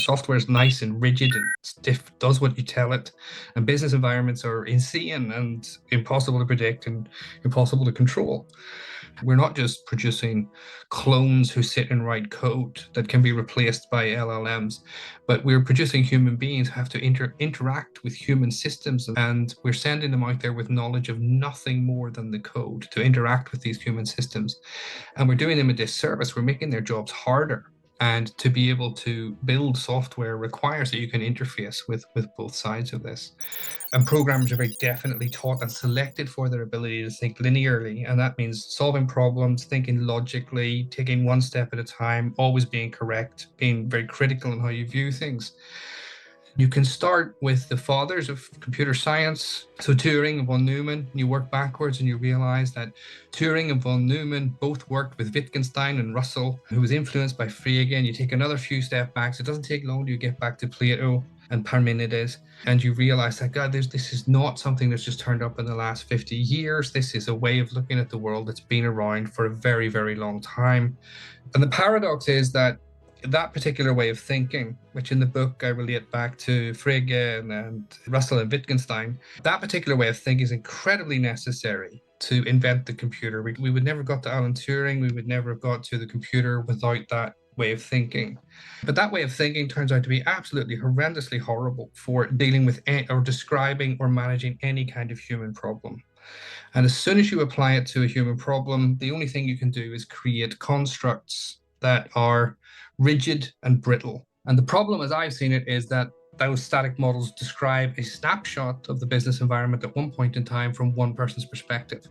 Software is nice and rigid and stiff, does what you tell it, and business environments are insane and impossible to predict and impossible to control. We're not just producing clones who sit and write code that can be replaced by LLMs, but we're producing human beings who have to interact with human systems, and we're sending them out there with knowledge of nothing more than the code to interact with these human systems. And we're doing them a disservice. We're making their jobs harder. And to be able to build software requires that you can interface with both sides of this. And programmers are very definitely taught and selected for their ability to think linearly. And that means solving problems, thinking logically, taking one step at a time, always being correct, being very critical in how you view things. You can start with the fathers of computer science, so Turing and von Neumann. You work backwards and you realize that Turing and von Neumann both worked with Wittgenstein and Russell, who was influenced by Frege. And you take another few steps back, so it doesn't take long to get back to Plato and Parmenides, and you realize that, God, this is not something that's just turned up in the last 50 years. This is a way of looking at the world that's been around for a very, very long time. And the paradox is that particular way of thinking, which in the book I relate back to Frege and Russell and Wittgenstein, that particular way of thinking is incredibly necessary to invent the computer. We would never have got to Alan Turing, we would never have got to the computer without that way of thinking. But that way of thinking turns out to be absolutely horrendously horrible for dealing with or describing or managing any kind of human problem. And as soon as you apply it to a human problem, the only thing you can do is create constructs that are rigid and brittle. And the problem, as I've seen it, is that those static models describe a snapshot of the business environment at one point in time from one person's perspective.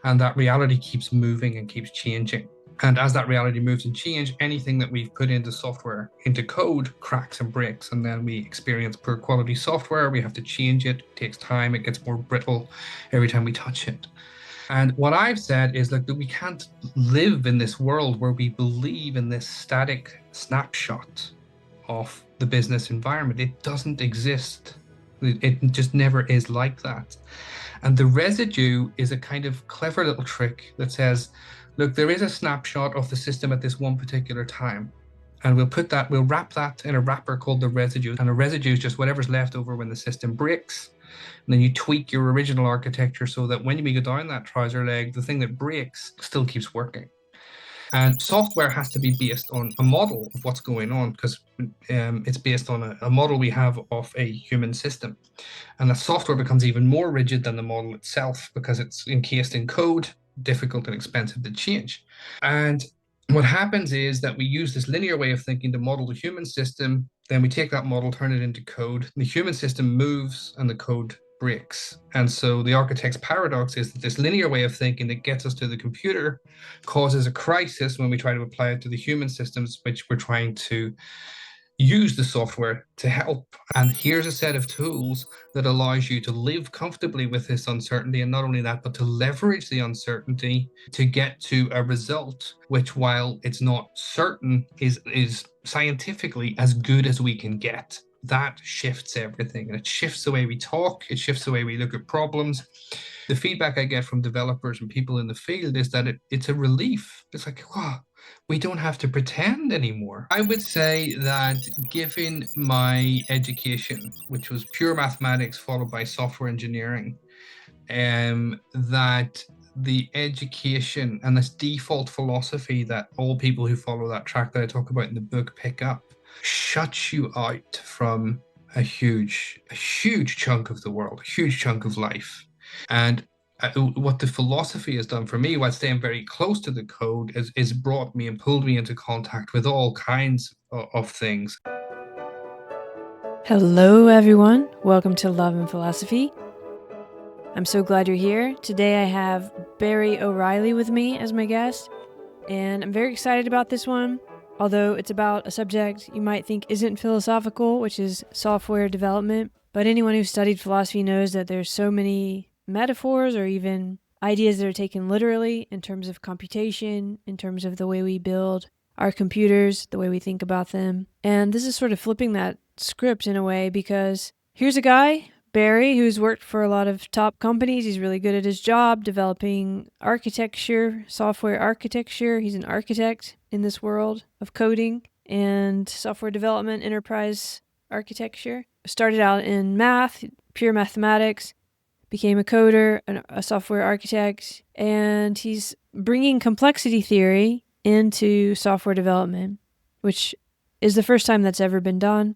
And that reality keeps moving and keeps changing. And as that reality moves and changes, anything that we've put into software, into code, cracks and breaks. And then we experience poor quality software. We have to change it. It takes time. It gets more brittle every time we touch it. And what I've said is that we can't live in this world where we believe in this static snapshot of the business environment. It doesn't exist. It just never is like that. And the residue is a kind of clever little trick that says, look, there is a snapshot of the system at this one particular time. And we'll wrap that in a wrapper called the residue. And a residue is just whatever's left over when the system breaks. And then you tweak your original architecture so that when we go down that trouser leg, the thing that breaks still keeps working. And software has to be based on a model of what's going on, because it's based on a model we have of a human system. And the software becomes even more rigid than the model itself because it's encased in code, difficult and expensive to change. And what happens is that we use this linear way of thinking to model the human system. Then we take that model, turn it into code. The human system moves and the code breaks. And so the architect's paradox is that this linear way of thinking that gets us to the computer causes a crisis when we try to apply it to the human systems, which we're trying to use the software to help. And here's a set of tools that allows you to live comfortably with this uncertainty. And not only that, but to leverage the uncertainty to get to a result, which, while it's not certain, is scientifically as good as we can get. That shifts everything. And it shifts the way we talk. It shifts the way we look at problems. The feedback I get from developers and people in the field is that it's a relief. It's like, wow, we don't have to pretend anymore. I would say that given my education, which was pure mathematics followed by software engineering, that the education and this default philosophy that all people who follow that track that I talk about in the book pick up shuts you out from a huge chunk of the world, a huge chunk of life. And what the philosophy has done for me, while staying very close to the code, is brought me and pulled me into contact with all kinds of things. Hello, everyone. Welcome to Love and Philosophy. I'm so glad you're here. Today I have Barry O'Reilly with me as my guest, and I'm very excited about this one. Although it's about a subject you might think isn't philosophical, which is software development. But anyone who's studied philosophy knows that there's so many metaphors or even ideas that are taken literally in terms of computation, in terms of the way we build our computers, the way we think about them. And this is sort of flipping that script in a way, because here's a guy, Barry, who's worked for a lot of top companies. He's really good at his job developing architecture, software architecture. He's an architect in this world of coding. and software development, enterprise architecture. Started out in math, pure mathematics, became a coder, a software architect, and he's bringing complexity theory into software development, which is the first time that's ever been done.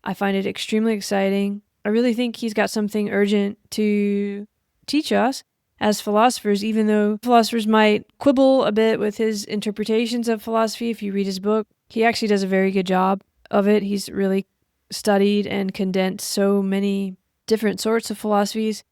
I find it extremely exciting. I really think he's got something urgent to teach us as philosophers, even though philosophers might quibble a bit with his interpretations of philosophy. If you read his book, he actually does a very good job of it. He's really studied and condensed so many different sorts of philosophies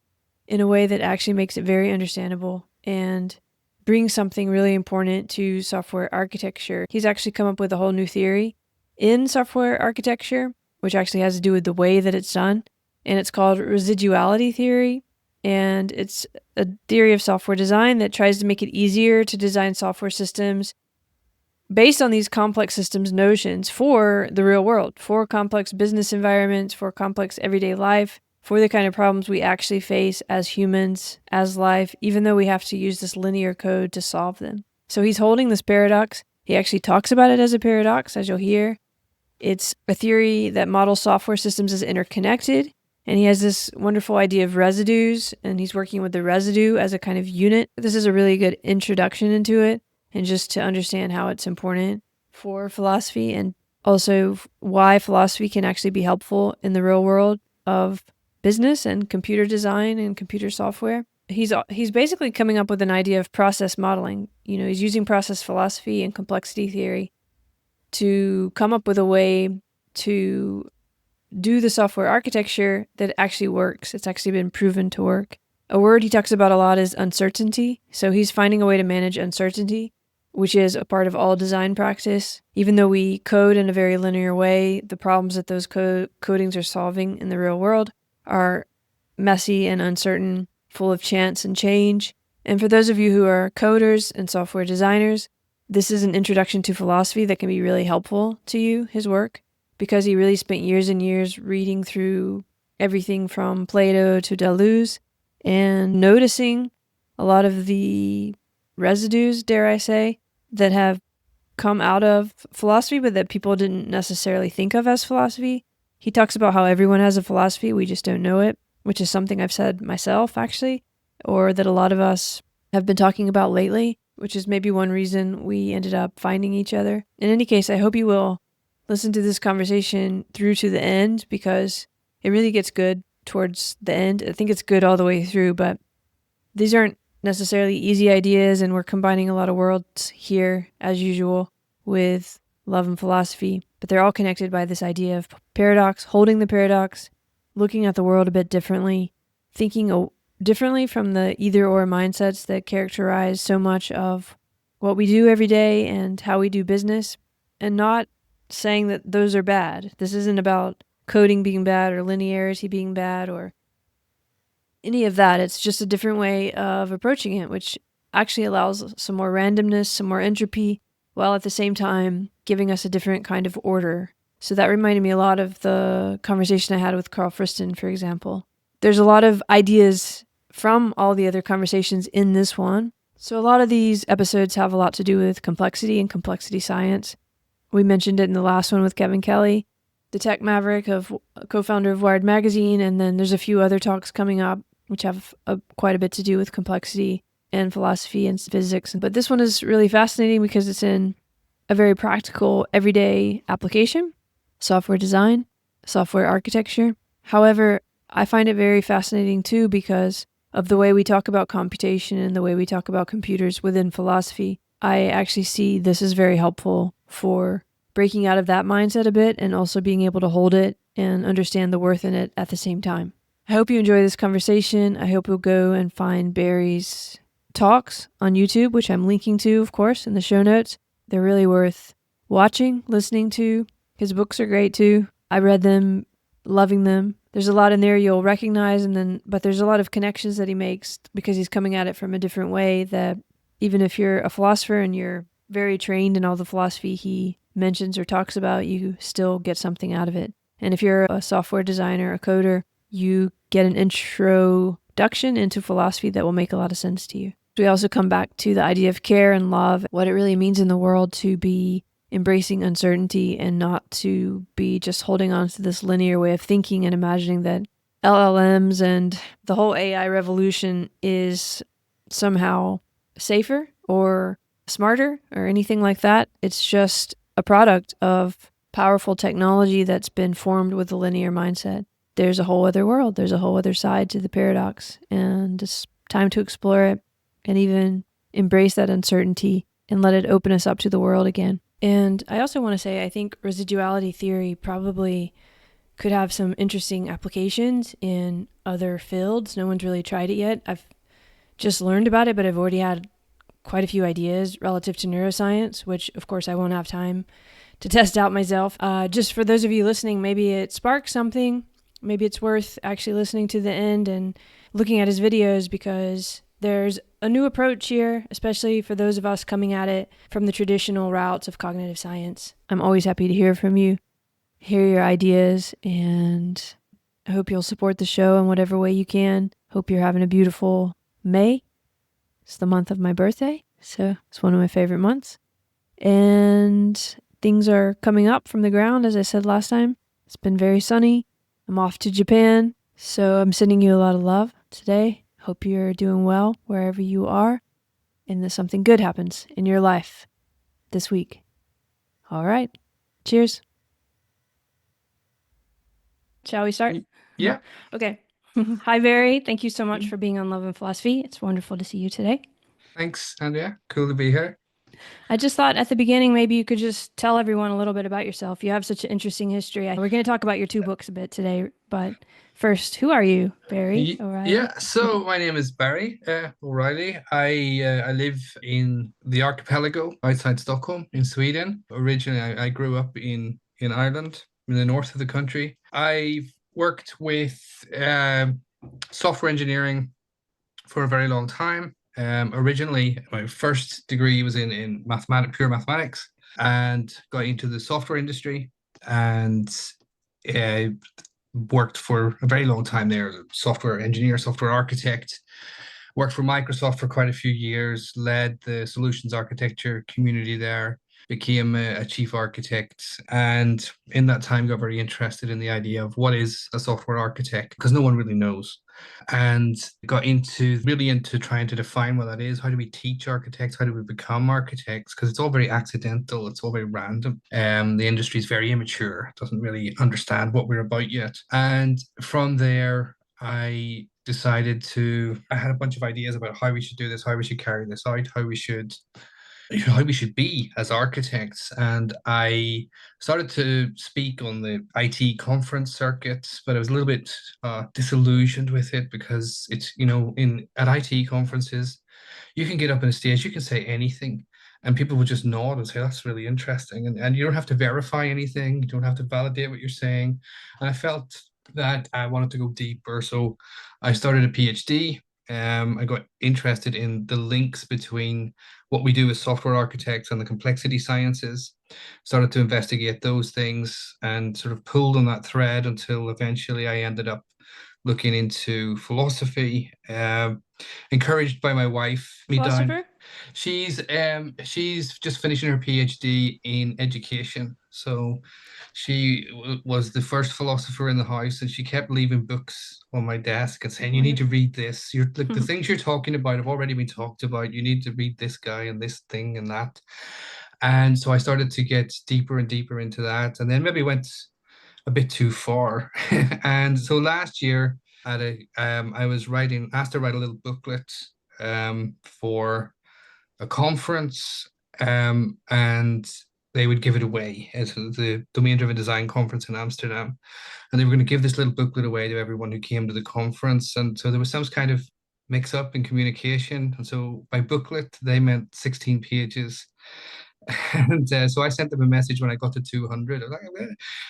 in a way that actually makes it very understandable and brings something really important to software architecture. He's actually come up with a whole new theory in software architecture, which actually has to do with the way that it's done. And it's called Residuality Theory. And it's a theory of software design that tries to make it easier to design software systems based on these complex systems notions for the real world, for complex business environments, for complex everyday life, for the kind of problems we actually face as humans, as life, even though we have to use this linear code to solve them. So he's holding this paradox. He actually talks about it as a paradox, as you'll hear. It's a theory that models software systems as interconnected. And he has this wonderful idea of residues, and he's working with the residue as a kind of unit. This is a really good introduction into it, and just to understand how it's important for philosophy, and also why philosophy can actually be helpful in the real world of business and computer design and computer software. He's basically coming up with an idea of process modeling. He's using process philosophy and complexity theory to come up with a way to do the software architecture that actually works. It's actually been proven to work. A word he talks about a lot is uncertainty. So he's finding a way to manage uncertainty, which is a part of all design practice. Even though we code in a very linear way, the problems that those codings are solving in the real world are messy and uncertain, full of chance and change. And for those of you who are coders and software designers, this is an introduction to philosophy that can be really helpful to you, his work, because he really spent years and years reading through everything from Plato to Deleuze and noticing a lot of the residues, dare I say, that have come out of philosophy, but that people didn't necessarily think of as philosophy. He talks about how everyone has a philosophy, we just don't know it, which is something I've said myself, actually, or that a lot of us have been talking about lately, which is maybe one reason we ended up finding each other. In any case, I hope you will listen to this conversation through to the end, because it really gets good towards the end. I think it's good all the way through, but these aren't necessarily easy ideas, and we're combining a lot of worlds here, as usual, with love and philosophy. But they're all connected by this idea of paradox, holding the paradox, looking at the world a bit differently, thinking differently from the either-or mindsets that characterize so much of what we do every day and how we do business, and not saying that those are bad. This isn't about coding being bad or linearity being bad or any of that. It's just a different way of approaching it, which actually allows some more randomness, some more entropy, while at the same time giving us a different kind of order. So that reminded me a lot of the conversation I had with Carl Friston, for example. There's a lot of ideas from all the other conversations in this one. So a lot of these episodes have a lot to do with complexity and complexity science. We mentioned it in the last one with Kevin Kelly, the tech maverick, co-founder of Wired Magazine, and then there's a few other talks coming up which have quite a bit to do with complexity and philosophy and physics. But this one is really fascinating because it's in a very practical, everyday application, software design, software architecture. However, I find it very fascinating too because of the way we talk about computation and the way we talk about computers within philosophy. I actually see this as very helpful for breaking out of that mindset a bit and also being able to hold it and understand the worth in it at the same time. I hope you enjoy this conversation. I hope you'll go and find Barry's talks on YouTube, which I'm linking to, of course, in the show notes. They're really worth watching, listening to. His books are great too. I read them, loving them. There's a lot in there you'll recognize, but there's a lot of connections that he makes because he's coming at it from a different way that even if you're a philosopher and you're very trained in all the philosophy he mentions or talks about, you still get something out of it. And if you're a software designer, a coder, you get an introduction into philosophy that will make a lot of sense to you. We also come back to the idea of care and love, what it really means in the world to be embracing uncertainty and not to be just holding on to this linear way of thinking and imagining that LLMs and the whole AI revolution is somehow safer or smarter or anything like that. It's just a product of powerful technology that's been formed with a linear mindset. There's a whole other world. There's a whole other side to the paradox, and it's time to explore it and even embrace that uncertainty and let it open us up to the world again. And I also want to say, I think residuality theory probably could have some interesting applications in other fields. No one's really tried it yet. I've just learned about it, but I've already had quite a few ideas relative to neuroscience, which of course I won't have time to test out myself. Just for those of you listening, maybe it sparks something. Maybe it's worth actually listening to the end and looking at his videos, because there's a new approach here, especially for those of us coming at it from the traditional routes of cognitive science. I'm always happy to hear from you, hear your ideas, and I hope you'll support the show in whatever way you can. Hope you're having a beautiful May. It's the month of my birthday, so it's one of my favorite months. And things are coming up from the ground, as I said last time. It's been very sunny. I'm off to Japan, so I'm sending you a lot of love today. Hope you're doing well wherever you are, and that something good happens in your life this week. All right. Cheers. Shall we start? Yeah. Okay. Hi, Barry. Thank you so much for being on Love and Philosophy. It's wonderful to see you today. Thanks, Andrea. Cool to be here. I just thought at the beginning, maybe you could just tell everyone a little bit about yourself. You have such an interesting history. We're going to talk about your 2 books a bit today, but first, who are you, Barry O'Reilly? Yeah, so my name is Barry O'Reilly. I live in the archipelago outside Stockholm in Sweden. Originally, I grew up in Ireland, in the north of the country. I've worked with software engineering for a very long time. Originally, my first degree was in pure mathematics, and got into the software industry, and worked for a very long time there as a software engineer, software architect. Worked for Microsoft for quite a few years, led the solutions architecture community there, became a chief architect, and in that time got very interested in the idea of what is a software architect, because no one really knows, and got really into trying to define what that is. How do we teach architects? How do we become architects? Because it's all very accidental, it's all very random. The industry is very immature, doesn't really understand what we're about yet. And from there, I had a bunch of ideas about how we should do this, how we should carry this out, how we should be as architects. And I started to speak on the IT conference circuits, but I was a little bit disillusioned with it, because it's, at IT conferences, you can get up on a stage, you can say anything, and people will just nod and say, that's really interesting. And you don't have to verify anything, you don't have to validate what you're saying. And I felt that I wanted to go deeper. So I started a PhD. I got interested in the links between what we do as software architects and the complexity sciences, started to investigate those things and sort of pulled on that thread until eventually I ended up looking into philosophy, encouraged by my wife. Philosopher? She's just finishing her PhD in education. So she was the first philosopher in the house, and she kept leaving books on my desk and saying, you need to read this. You're like, the things you're talking about have already been talked about. You need to read this guy and this thing and that. And so I started to get deeper and deeper into that, and then maybe went a bit too far. And so last year I was asked to write a little booklet for a conference, and they would give it away at the Domain-Driven Design Conference in Amsterdam. And they were going to give this little booklet away to everyone who came to the conference. And so there was some kind of mix up in communication. And so by booklet, they meant 16 pages. And so I sent them a message when I got to 200. I was like,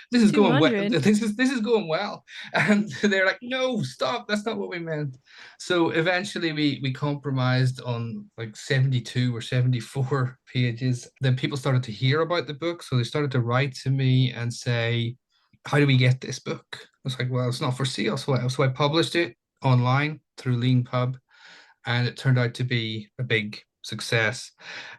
this is going well. This is going well. And they're like, no, stop. That's not what we meant. So eventually we compromised on like 72 or 74 pages. Then people started to hear about the book. So they started to write to me and say, how do we get this book? I was like, well, it's not for sale. So I published it online through Lean Pub. And it turned out to be a big success.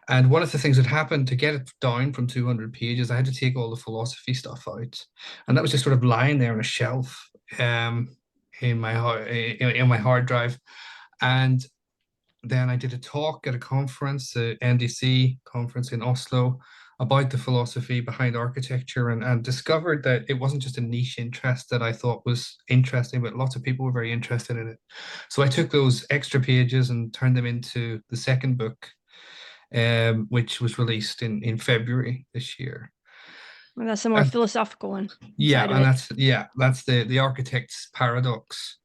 And one of the things that happened to get it down from 200 pages, I had to take all the philosophy stuff out, and that was just sort of lying there on a shelf in my hard drive. And then I did a talk at a conference, the NDC conference in Oslo, about the philosophy behind architecture, and discovered that it wasn't just a niche interest that I thought was interesting, but lots of people were very interested in it. So I took those extra pages and turned them into the second book, which was released in February this year. Well, that's the more And philosophical one yeah, side of and it. that's the architect's paradox.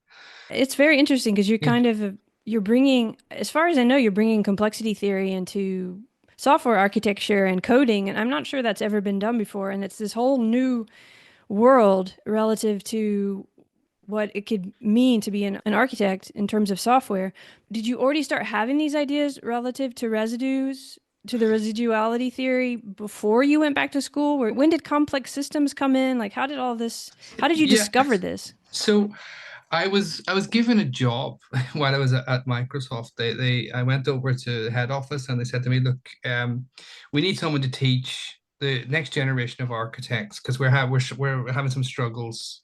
It's very interesting because you're Yeah. kind of you're bringing, as far as I know, you're bringing complexity theory into software architecture and coding, and I'm not sure that's ever been done before. And it's this whole new world relative to what it could mean to be an architect in terms of software. Did you already start having these ideas relative to residues, to the residuality theory before you went back to school? When did complex systems come in? Like, how did all this, how did you Yeah. discover this? So I was given a job while I was at Microsoft. I went over to the head office and they said to me, "Look, we need someone to teach the next generation of architects because we're having some struggles.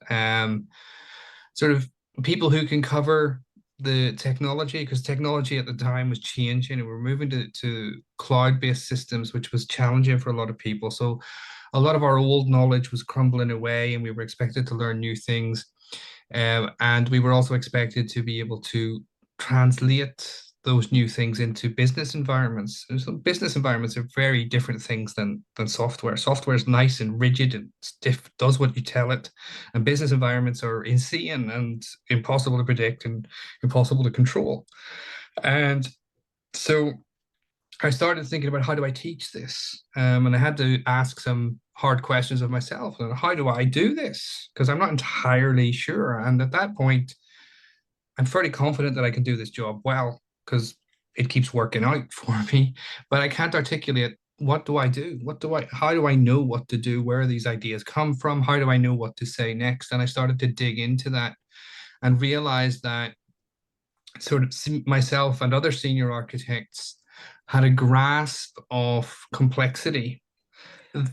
Sort of people who can cover the technology because technology at the time was changing and we're moving to cloud-based systems, which was challenging for a lot of people. So a lot of our old knowledge was crumbling away, and we were expected to learn new things." And we were also expected to be able to translate those new things into business environments. And so business environments are very different things than software. Software is nice and rigid and stiff, does what you tell it. And business environments are insane and impossible to predict and impossible to control. And so I started thinking about how do I teach this? And I had to ask some hard questions of myself. And how do I do this? Because I'm not entirely sure. And at that point, I'm fairly confident that I can do this job well because it keeps working out for me. But I can't articulate what do I do? How do I know what to do? Where these ideas come from? How do I know what to say next? And I started to dig into that and realize that sort of myself and other senior architects had a grasp of complexity or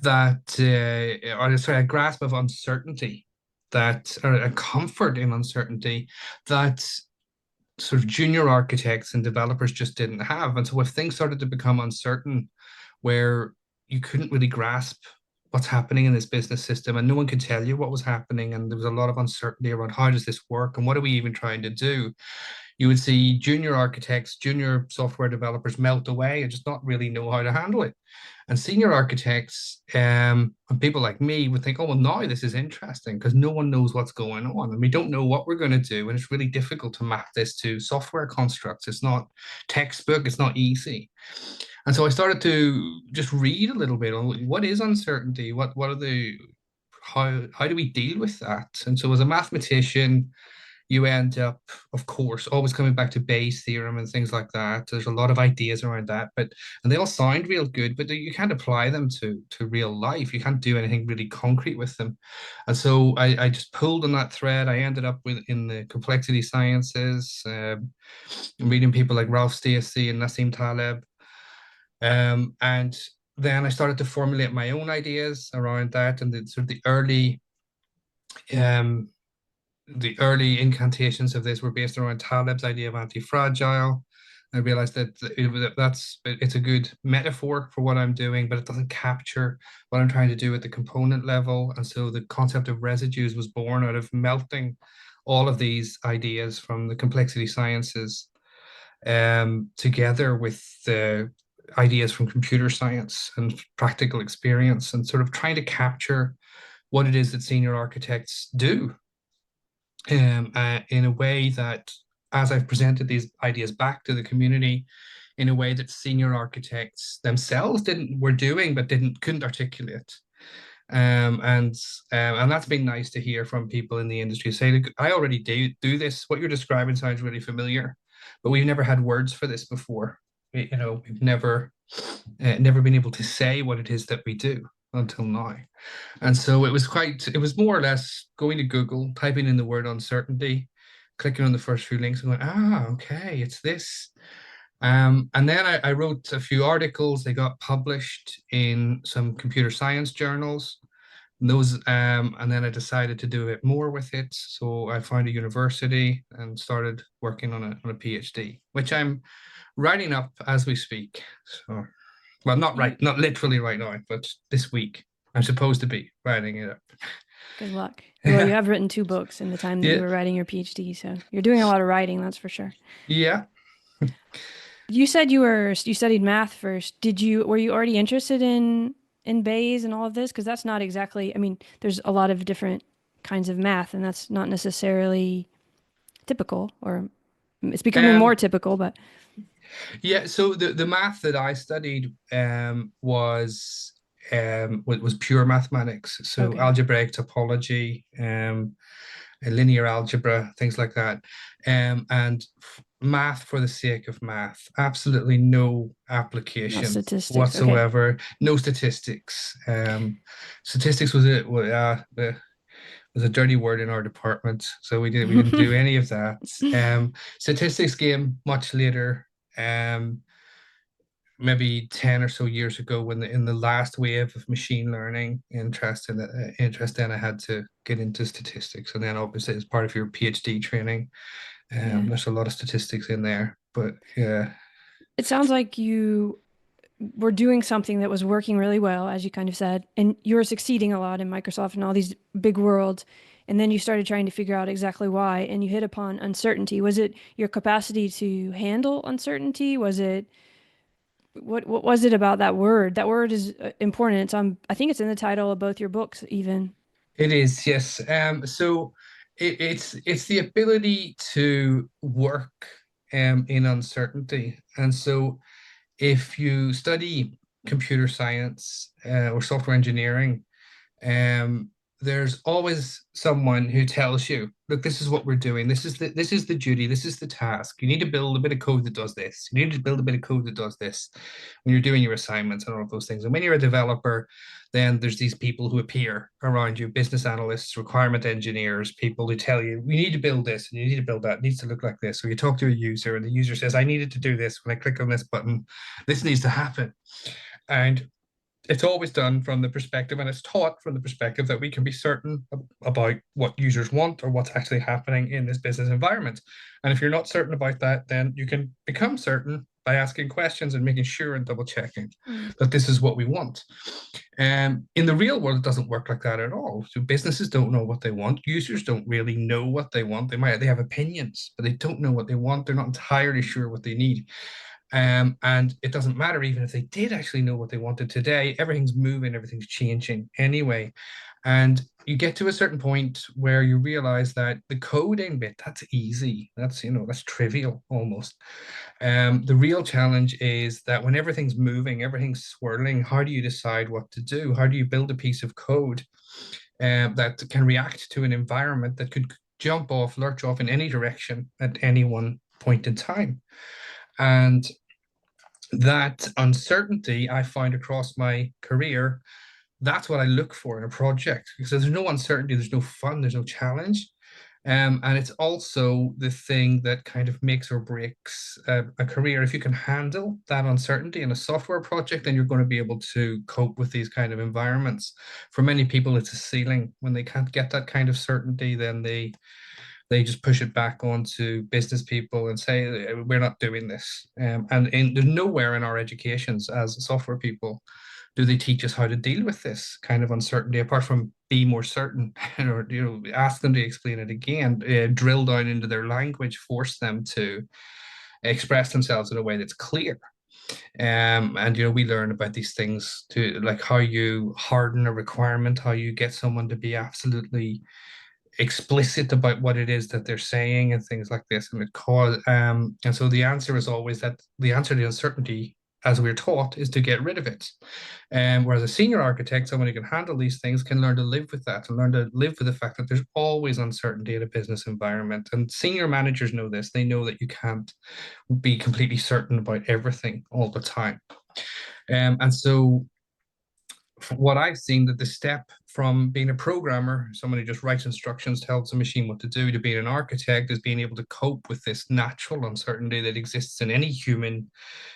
sorry, a grasp of uncertainty or a comfort in uncertainty that sort of junior architects and developers just didn't have. And so if things started to become uncertain, where you couldn't really grasp what's happening in this business system and no one could tell you what was happening, and there was a lot of uncertainty around how does this work and what are we even trying to do, you would see junior architects, junior software developers melt away and just not really know how to handle it. And senior architects and people like me would think, oh, well, now this is interesting because no one knows what's going on and we don't know what we're going to do. And it's really difficult to map this to software constructs. It's not textbook, it's not easy. And so I started to just read a little bit on what is uncertainty, what are the how do we deal with that? And so as a mathematician, you end up, of course, always coming back to Bayes' theorem and things like that. There's a lot of ideas around that, and they all sound real good, but you can't apply them to real life. You can't do anything really concrete with them. And so I just pulled on that thread. I ended up in the complexity sciences, reading people like Ralph Stacey and Nassim Taleb. And then I started to formulate my own ideas around that, and sort of um, the early incantations of this were based around Taleb's idea of anti-fragile. I realized that it's a good metaphor for what I'm doing, but it doesn't capture what I'm trying to do at the component level. And so the concept of residues was born out of melting all of these ideas from the complexity sciences together with the ideas from computer science and practical experience, and sort of trying to capture what it is that senior architects do in a way that, as I've presented these ideas back to the community, in a way that senior architects themselves didn't were doing but couldn't articulate. And that's been nice to hear from people in the industry say, look, I already do this. What you're describing sounds really familiar, but we've never had words for this before. We've never been able to say what it is that we do until now. And so it was more or less going to Google, typing in the word uncertainty, clicking on the first few links and going, okay, it's this. And then I wrote a few articles. They got published in some computer science journals. And then I decided to do a bit more with it. So I found a university and started working on a PhD, which I'm writing up as we speak. So, well, You not literally right now, but this week I'm supposed to be writing it up. Good luck. Well, you have written 2 books in the time that you Yeah, were writing your PhD, so you're doing a lot of writing, that's for sure. yeah. You said you studied math first. Were you already interested in Bayes and all of this? Because that's not exactly, I mean, there's a lot of different kinds of math, and that's not necessarily typical, or it's becoming more Um, typical, but yeah. So the math that I studied was pure mathematics. So okay. algebraic topology, linear algebra, things like that, and math for the sake of math. Absolutely no Not application statistics. Okay. whatsoever. No statistics. Statistics was a dirty word in our department, so we didn't do any of that. Statistics came much later. Um, Maybe 10 or so years ago when in the last wave of machine learning interest, then I had to get into statistics, and then obviously as part of your PhD training, Yeah. there's a lot of statistics in there, but yeah. It sounds like you were doing something that was working really well, as you kind of said, and you were succeeding a lot in Microsoft and all these big worlds. And then you started trying to figure out exactly why, and you hit upon uncertainty. Was it your capacity to handle uncertainty? Was it what was it about that word? That word is important. It's on, I think it's in the title of both your books, even. It is, yes. So it's the ability to work in uncertainty. And so if you study computer science or software engineering, um, there's always someone who tells you, look, this is what we're doing. This is the duty. This is the task. You need to build a bit of code that does this. You need to build a bit of code that does this when you're doing your assignments and all of those things. And when you're a developer, then there's these people who appear around you, business analysts, requirement engineers, people who tell you, we need to build this and you need to build that. It needs to look like this. So you talk to a user and the user says, I needed to do this. When I click on this button, this needs to happen. And it's always done from the perspective, and it's taught from the perspective that we can be certain about what users want or what's actually happening in this business environment. And if you're not certain about that, then you can become certain by asking questions and making sure and double checking Mm. that this is what we want. In the real world, it doesn't work like that at all. So businesses don't know what they want. Users don't really know what they want. They have opinions, but they don't know what they want. They're not entirely sure what they need. And it doesn't matter even if they did actually know what they wanted today, everything's moving, everything's changing anyway. And you get to a certain point where you realize that the coding bit, that's easy. That's trivial almost. The real challenge is that when everything's moving, everything's swirling, how do you decide what to do? How do you build a piece of code that can react to an environment that could lurch off in any direction at any one point in time? And that uncertainty I find across my career, that's what I look for in a project. Because there's no uncertainty, there's no fun, there's no challenge. And it's also the thing that kind of makes or breaks a career. If you can handle that uncertainty in a software project, then you're going to be able to cope with these kind of environments. For many people, it's a ceiling. When they can't get that kind of certainty, then they just push it back onto business people and say we're not doing this. There's nowhere in our educations as software people do they teach us how to deal with this kind of uncertainty, apart from be more certain or ask them to explain it again, drill down into their language, force them to express themselves in a way that's clear. And we learn about these things to like how you harden a requirement, how you get someone to be absolutely explicit about what it is that they're saying and things like this. And so the answer is always that the answer to uncertainty, as we're taught, is to get rid of it. And whereas a senior architect, someone who can handle these things, can learn to live with that and learn to live with the fact that there's always uncertainty in a business environment. And senior managers know this. They know that you can't be completely certain about everything all the time. And so what I've seen, that the step from being a programmer, someone who just writes instructions, tells the machine what to do, to being an architect, is being able to cope with this natural uncertainty that exists in any human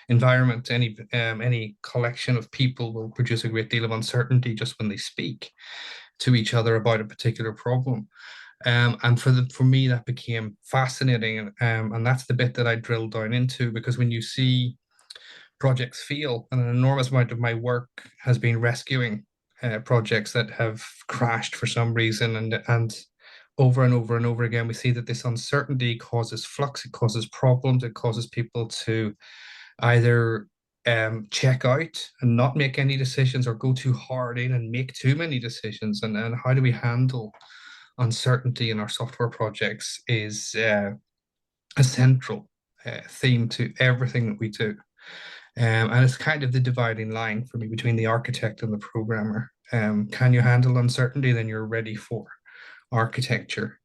environment. Any collection of people will produce a great deal of uncertainty just when they speak to each other about a particular problem. And for me, that became fascinating, and that's the bit that I drilled down into, because when you see projects fail, and an enormous amount of my work has been rescuing projects that have crashed for some reason, and over and over and over again, we see that this uncertainty causes flux, it causes problems, it causes people to either check out and not make any decisions, or go too hard in and make too many decisions. And how do we handle uncertainty in our software projects is a central theme to everything that we do. And it's kind of the dividing line for me between the architect and the programmer. Can you handle uncertainty? Then you're ready for architecture.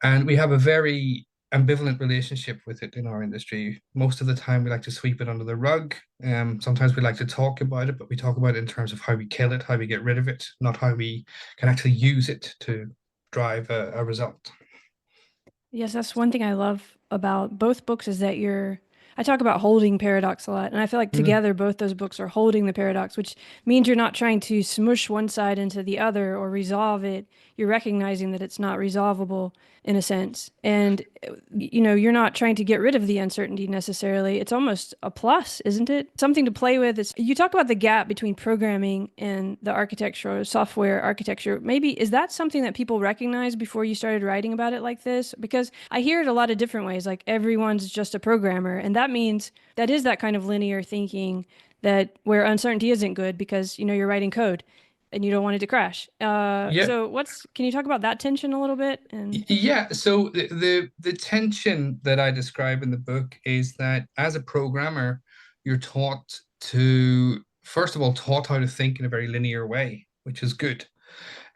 And we have a very ambivalent relationship with it in our industry. Most of the time, we like to sweep it under the rug. Sometimes we like to talk about it, but we talk about it in terms of how we kill it, how we get rid of it, not how we can actually use it to drive a result. Yes, that's one thing I love about both books is that I talk about holding paradox a lot, and I feel like Mm. together both those books are holding the paradox, which means you're not trying to smush one side into the other or resolve it. You're recognizing that it's not resolvable in a sense. And, you're not trying to get rid of the uncertainty necessarily. It's almost a plus, isn't it? Something to play with. You talk about the gap between programming and the architecture, software architecture. Maybe is that something that people recognize before you started writing about it like this? Because I hear it a lot of different ways, like everyone's just a programmer. And that means that is that kind of linear thinking that where uncertainty isn't good because, you're writing code and you don't want it to crash. Yeah, Can you talk about that tension a little bit? And yeah. So the tension that I describe in the book is that as a programmer, you're taught to, first of all, taught how to think in a very linear way, which is good.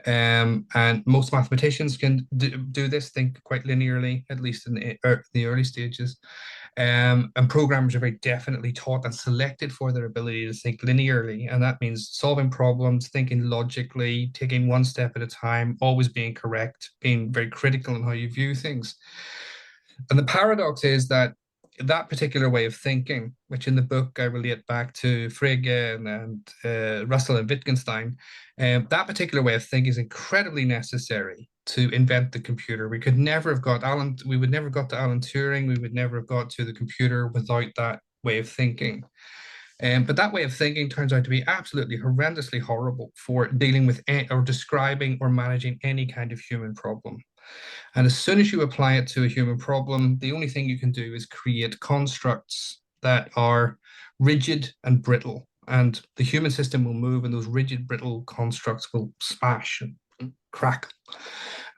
And most mathematicians can do this, think quite linearly, at least in the early stages. And programmers are very definitely taught and selected for their ability to think linearly. And that means solving problems, thinking logically, taking one step at a time, always being correct, being very critical in how you view things. And the paradox is that that particular way of thinking, which in the book I relate back to Frege and Russell and Wittgenstein, that particular way of thinking is incredibly necessary to invent the computer. We could never have got Alan, we would never have got to Alan Turing, we would never have got to the computer without that way of thinking. But that way of thinking turns out to be absolutely horrendously horrible for dealing with or describing or managing any kind of human problem. And as soon as you apply it to a human problem, the only thing you can do is create constructs that are rigid and brittle. And the human system will move, and those rigid, brittle constructs will smash and crack.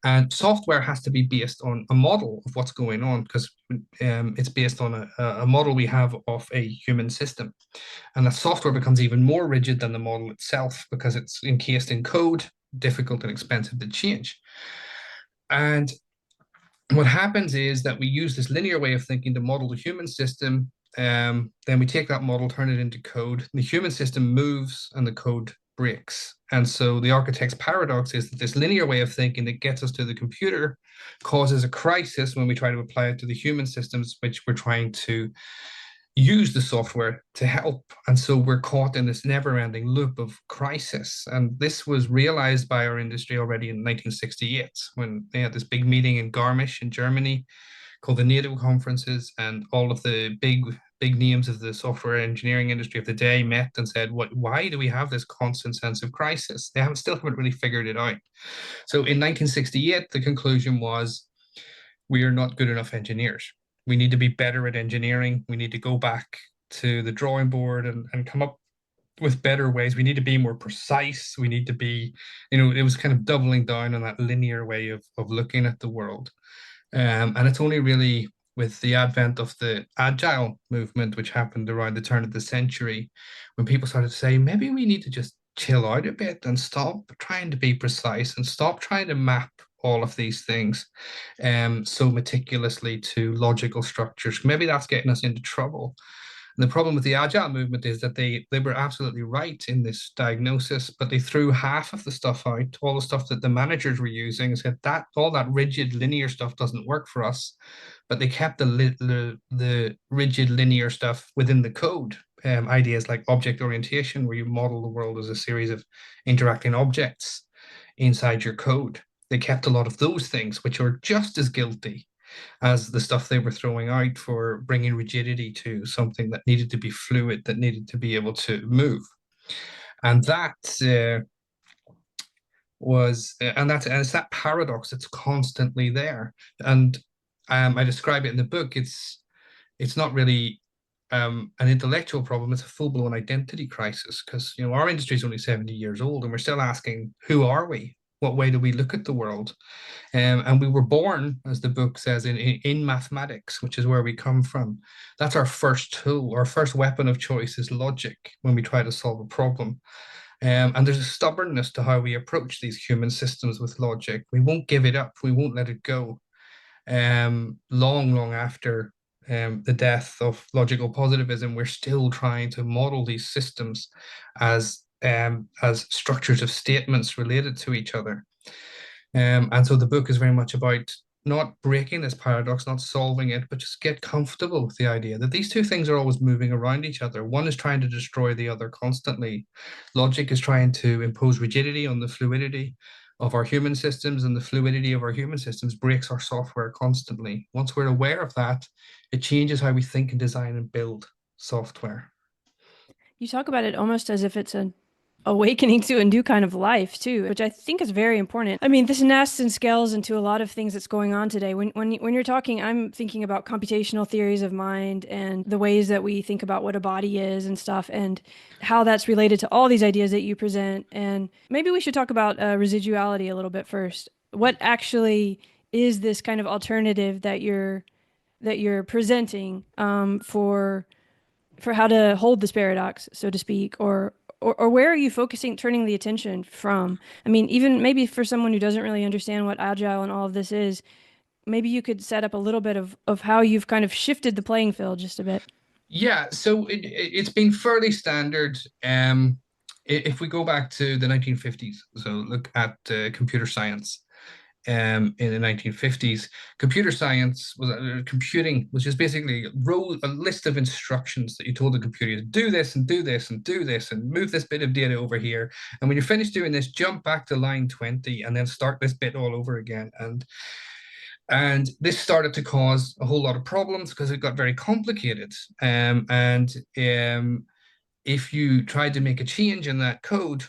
And software has to be based on a model of what's going on, because it's based on a model we have of a human system. And the software becomes even more rigid than the model itself because it's encased in code, difficult and expensive to change. And what happens is that we use this linear way of thinking to model the human system. Then we take that model, turn it into code. The human system moves and the code breaks. And so the architect's paradox is that this linear way of thinking that gets us to the computer causes a crisis when we try to apply it to the human systems, which we're trying to use the software to help. And so we're caught in this never-ending loop of crisis. And this was realized by our industry already in 1968 when they had this big meeting in Garmisch in Germany called the NATO conferences, and all of the big names of the software engineering industry of the day met and said, why do we have this constant sense of crisis? They still haven't really figured it out. So in 1968, the conclusion was, we are not good enough engineers. We need to be better at engineering. We need to go back to the drawing board and come up with better ways. We need to be more precise. We need to be, it was kind of doubling down on that linear way of looking at the world. And it's only really with the advent of the agile movement, which happened around the turn of the century, when people started to say, maybe we need to just chill out a bit and stop trying to be precise and stop trying to map all of these things so meticulously to logical structures. Maybe that's getting us into trouble. And the problem with the agile movement is that they were absolutely right in this diagnosis, but they threw half of the stuff out, all the stuff that the managers were using, and said that all that rigid linear stuff doesn't work for us. But they kept the rigid linear stuff within the code. Ideas like object orientation, where you model the world as a series of interacting objects inside your code. They kept a lot of those things, which are just as guilty as the stuff they were throwing out for bringing rigidity to something that needed to be fluid, that needed to be able to move. And that and it's that paradox that's constantly there. And I describe it in the book. It's not really an intellectual problem. It's a full-blown identity crisis, because our industry is only 70 years old, and we're still asking, who are we? What way do we look at the world? And we were born, as the book says, in mathematics, which is where we come from. That's our first tool. Our first weapon of choice is logic when we try to solve a problem. And there's a stubbornness to how we approach these human systems with logic. We won't give it up. We won't let it go. Long after the death of logical positivism, we're still trying to model these systems as structures of statements related to each other. And so the book is very much about not breaking this paradox, not solving it, but just get comfortable with the idea that these two things are always moving around each other. One is trying to destroy the other constantly. Logic is trying to impose rigidity on the fluidity of our human systems, and the fluidity of our human systems breaks our software constantly. Once we're aware of that, it changes how we think and design and build software. You talk about it almost as if it's an awakening to a new kind of life too, which I think is very important. I mean, this nests and scales into a lot of things that's going on today. When you're talking, I'm thinking about computational theories of mind and the ways that we think about what a body is and stuff, and how that's related to all these ideas that you present. And maybe we should talk about residuality a little bit first. What actually is this kind of alternative that you're presenting for how to hold this paradox, so to speak, or where are you focusing, turning the attention from? I mean, even maybe for someone who doesn't really understand what agile and all of this is, maybe you could set up a little bit of how you've kind of shifted the playing field just a bit. Yeah, so it's been fairly standard. If we go back to the 1950s, so look at computer science. In the 1950s, computer science was computing was just basically a list of instructions that you told the computer to do this and do this and do this and move this bit of data over here. And when you're finished doing this, jump back to line 20 and then start this bit all over again. And this started to cause a whole lot of problems because it got very complicated. And if you tried to make a change in that code,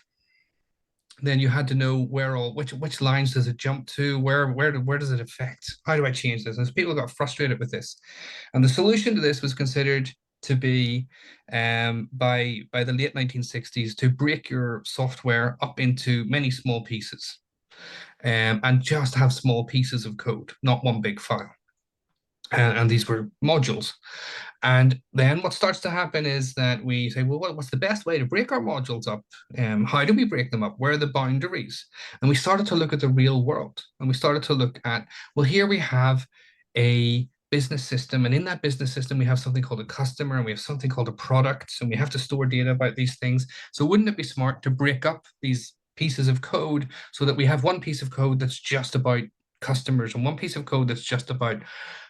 then you had to know which lines does it jump to, where does it affect, how do I change this? And so people got frustrated with this, and the solution to this was considered to be by the late 1960s to break your software up into many small pieces, and just have small pieces of code, not one big file. And these were modules. And then what starts to happen is that we say, well, what's the best way to break our modules up? How do we break them up? Where are the boundaries? And we started to look at the real world. And we started to look at, well, here we have a business system. And in that business system, we have something called a customer, and we have something called a product. And we have to store data about these things. So wouldn't it be smart to break up these pieces of code so that we have one piece of code that's just about customers and one piece of code that's just about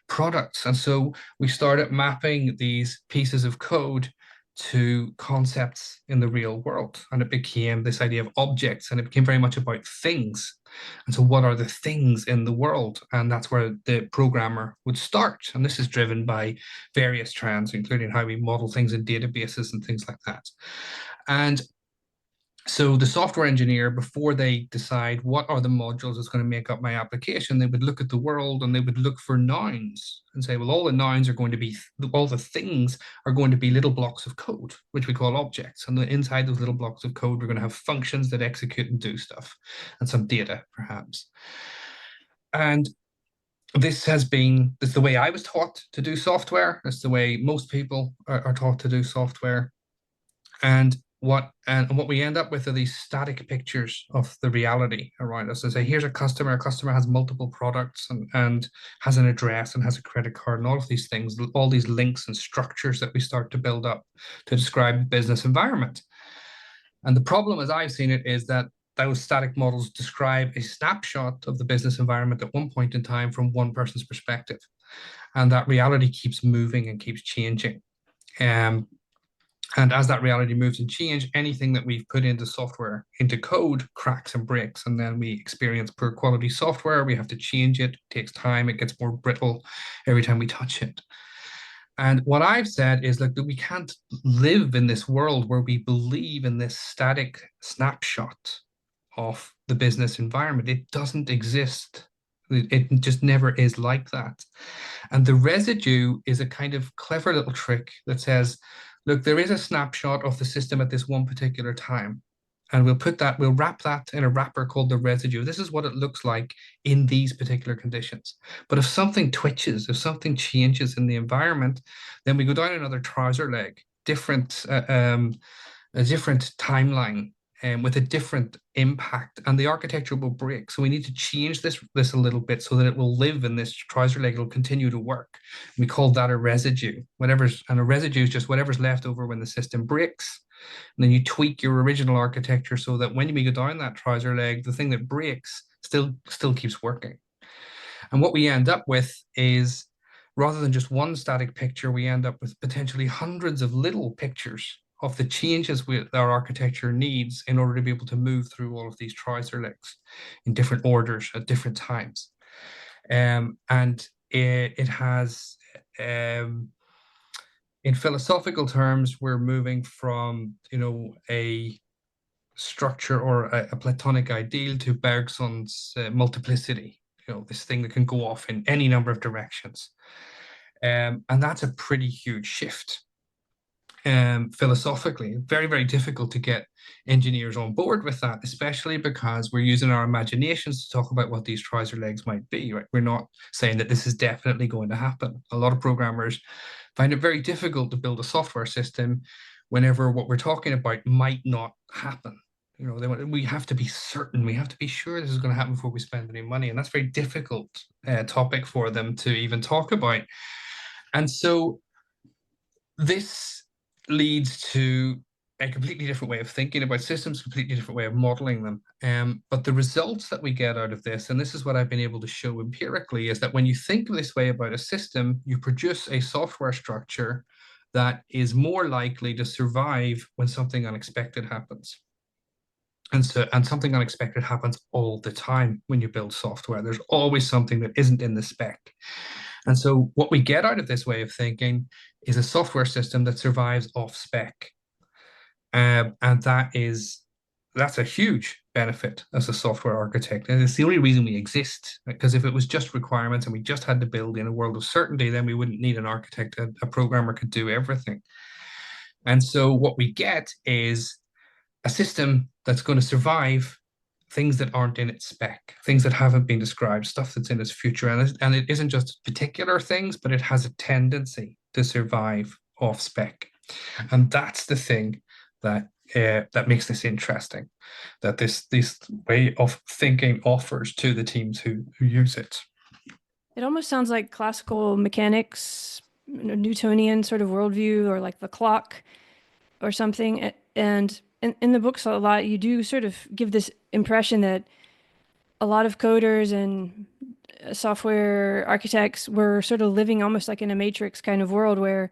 products? And so we started mapping these pieces of code to concepts in the real world, and it became this idea of objects, and it became very much about things. And so what are the things in the world? And that's where the programmer would start. And this is driven by various trends, including how we model things in databases and things like that. And so the software engineer, before they decide what are the modules that's going to make up my application, they would look at the world and they would look for nouns and say, well, all the nouns are going to be, all the things are going to be little blocks of code, which we call objects. And inside those little blocks of code, we're going to have functions that execute and do stuff, and some data, perhaps. And this is the way I was taught to do software. It's the way most people are taught to do software. And what we end up with are these static pictures of the reality around us. And say, here's a customer has multiple products and has an address and has a credit card and all of these things, all these links and structures that we start to build up to describe the business environment. And the problem, as I've seen it, is that those static models describe a snapshot of the business environment at one point in time from one person's perspective. And that reality keeps moving and keeps changing. Um, and as that reality moves and change, anything that we've put into software, into code, cracks and breaks. And then we experience poor quality software. We have to change it. It takes time. It gets more brittle every time we touch it. And what I've said is like that we can't live in this world where we believe in this static snapshot of the business environment. It doesn't exist. It just never is like that. And the residue is a kind of clever little trick that says, look, there is a snapshot of the system at this one particular time. And we'll wrap that in a wrapper called the residue. This is what it looks like in these particular conditions. But if something twitches, if something changes in the environment, then we go down another trouser leg, a different timeline, with a different impact, and the architecture will break. So we need to change this a little bit so that it will live in this trouser leg. It'll continue to work. We call that a residue. And a residue is just whatever's left over when the system breaks. And then you tweak your original architecture so that when we go down that trouser leg, the thing that breaks still keeps working. And what we end up with is, rather than just one static picture, we end up with potentially hundreds of little pictures of the changes our architecture needs in order to be able to move through all of these trouser legs in different orders at different times. And it has, in philosophical terms, we're moving from, a structure or a Platonic ideal to Bergson's multiplicity, this thing that can go off in any number of directions. And that's a pretty huge shift. Philosophically, very, very difficult to get engineers on board with that, especially because we're using our imaginations to talk about what these trouser legs might be, right? We're not saying that this is definitely going to happen. A lot of programmers find it very difficult to build a software system whenever what we're talking about might not happen. We have to be certain, we have to be sure this is going to happen before we spend any money. And that's a very difficult topic for them to even talk about. And so this leads to a completely different way of thinking about systems, completely different way of modeling them. But the results that we get out of this, and this is what I've been able to show empirically, is that when you think this way about a system, you produce a software structure that is more likely to survive when something unexpected happens. And something unexpected happens all the time when you build software. There's always something that isn't in the spec. And so what we get out of this way of thinking is a software system that survives off spec. And that's a huge benefit as a software architect. And it's the only reason we exist, because if it was just requirements and we just had to build in a world of certainty, then we wouldn't need an architect. A programmer could do everything. And so what we get is a system that's going to survive things that aren't in its spec, things that haven't been described, stuff that's in its future. And it isn't just particular things, but it has a tendency to survive off spec. And that's the thing that makes this interesting, that this way of thinking offers to the teams who use it. It almost sounds like classical mechanics, Newtonian sort of worldview, or like the clock or something. And in the books a lot, you do sort of give this impression that a lot of coders and software architects were sort of living almost like in a matrix kind of world where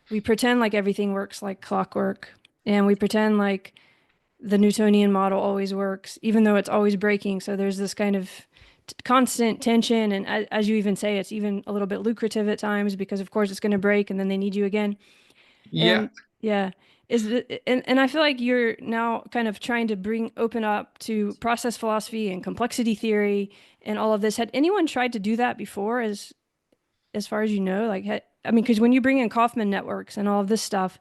we pretend like everything works like clockwork, and we pretend like the Newtonian model always works, even though it's always breaking. So there's this kind of constant tension. And as you even say, it's even a little bit lucrative at times because, of course, it's going to break and then they need you again. Yeah. And yeah. And I feel like you're now kind of trying to open up to process philosophy and complexity theory and all of this. Had anyone tried to do that before, as far as you know? Like, I mean, because when you bring in Kaufman networks and all of this stuff,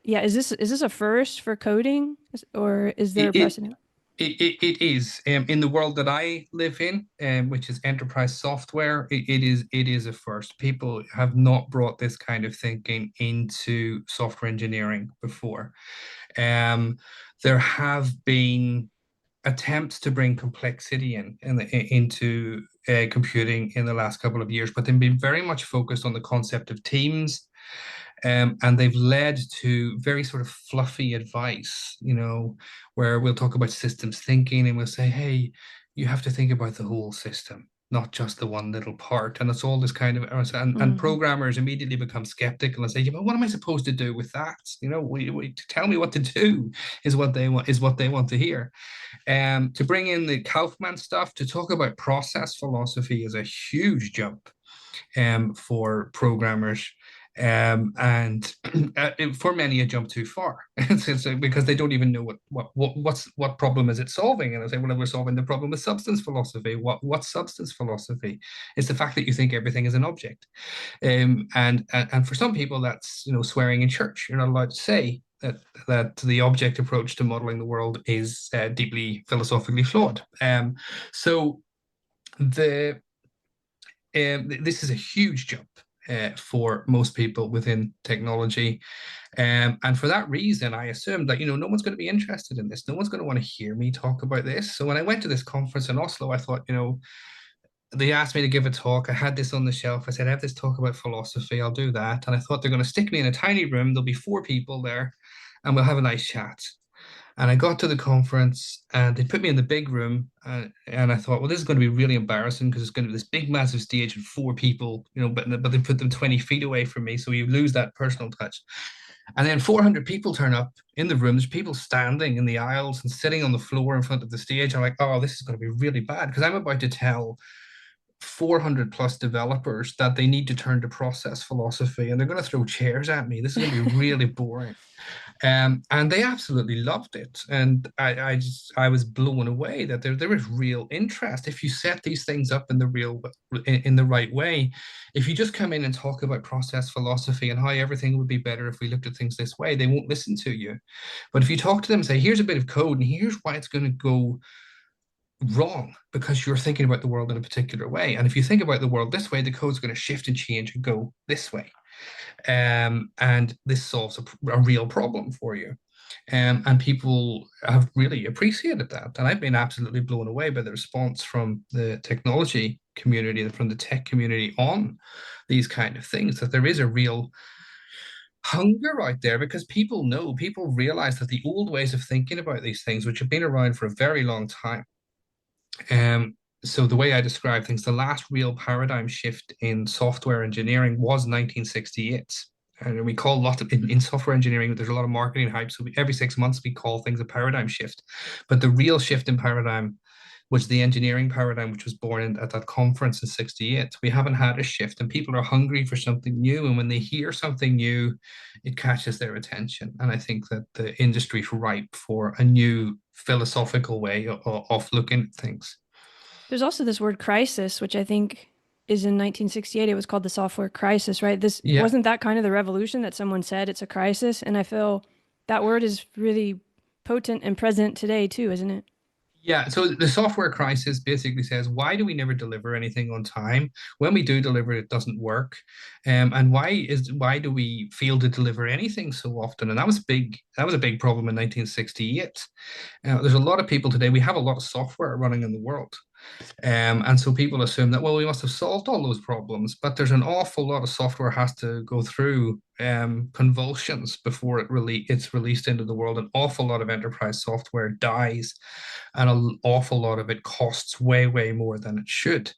yeah, is this a first for coding, or is there a precedent? It is in the world that I live in, which is enterprise software. It is a first. People have not brought this kind of thinking into software engineering before. Um, there have been attempts to bring complexity into computing in the last couple of years, but they've been very much focused on the concept of teams. And they've led to very sort of fluffy advice, where we'll talk about systems thinking and we'll say, hey, you have to think about the whole system, not just the one little part. And it's all this kind of, and programmers immediately become skeptical and say, yeah, but what am I supposed to do with that? Tell me what to do is what they want to hear. To bring in the Kaufman stuff to talk about process philosophy is a huge jump for programmers. And for many, a jump too far. Because they don't even know what problem is it solving. And I say, well, we're solving the problem with substance philosophy. What's substance philosophy? It's the fact that you think everything is an object. And for some people, that's swearing in church. You're not allowed to say that the object approach to modeling the world is deeply philosophically flawed. So this is a huge jump for most people within technology. And for that reason, I assumed that, no one's going to be interested in this. No one's going to want to hear me talk about this. So when I went to this conference in Oslo, I thought, they asked me to give a talk. I had this on the shelf. I said, I have this talk about philosophy. I'll do that. And I thought they're going to stick me in a tiny room. There'll be 4 people there and we'll have a nice chat. And I got to the conference and they put me in the big room. And I thought, well, this is going to be really embarrassing because it's going to be this big, massive stage with 4 people, but they put them 20 feet away from me. So you lose that personal touch. And then 400 people turn up in the room. There's people standing in the aisles and sitting on the floor in front of the stage. I'm like, oh, this is going to be really bad because I'm about to tell 400 plus developers that they need to turn to process philosophy and they're going to throw chairs at me. This is going to be really boring. And they absolutely loved it. And I was blown away that there is real interest. If you set these things up in the right way, if you just come in and talk about process philosophy and how everything would be better if we looked at things this way, they won't listen to you. But if you talk to them and say, here's a bit of code and here's why it's going to go wrong because you're thinking about the world in a particular way. And if you think about the world this way, the code's going to shift and change and go this way. And this solves a real problem for you. And people have really appreciated that. And I've been absolutely blown away by the response from the technology community and from the tech community on these kind of things, that there is a real hunger out there because people realize that the old ways of thinking about these things, which have been around for a very long time, so the way I describe things, the last real paradigm shift in software engineering was 1968. And we call a lot of, in software engineering, there's a lot of marketing hype. So every 6 months, we call things a paradigm shift. But the real shift in paradigm was the engineering paradigm, which was born at that conference in 68. We haven't had a shift and people are hungry for something new. And when they hear something new, it catches their attention. And I think that the industry is ripe for a new philosophical way of looking at things. There's also this word crisis, which I think is in 1968. It was called the software crisis, right? Wasn't that kind of the revolution that someone said it's a crisis? And I feel that word is really potent and present today too, isn't it? Yeah, so the software crisis basically says, why do we never deliver anything on time? When we do deliver, it doesn't work. And why do we fail to deliver anything so often? And that was big. That was a big problem in 1968. There's a lot of people today. We have a lot of software running in the world. And so people assume that, well, we must have solved all those problems, but there's an awful lot of software has to go through convulsions before it's released into the world. An awful lot of enterprise software dies, and an awful lot of it costs way, way more than it should.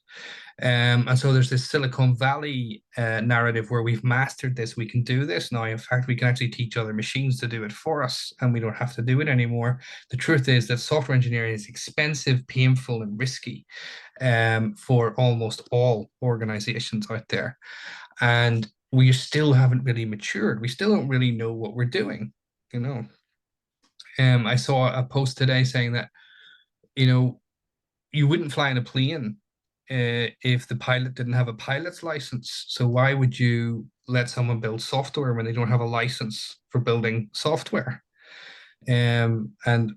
And so there's this Silicon Valley narrative where we've mastered this, we can do this now. In fact, we can actually teach other machines to do it for us, and we don't have to do it anymore. The truth is that software engineering is expensive, painful, and risky for almost all organizations out there. And we still haven't really matured. We still don't really know what we're doing, you know. I saw a post today saying that, you wouldn't fly in a plane if the pilot didn't have a pilot's license. So why would you let someone build software when they don't have a license for building software? And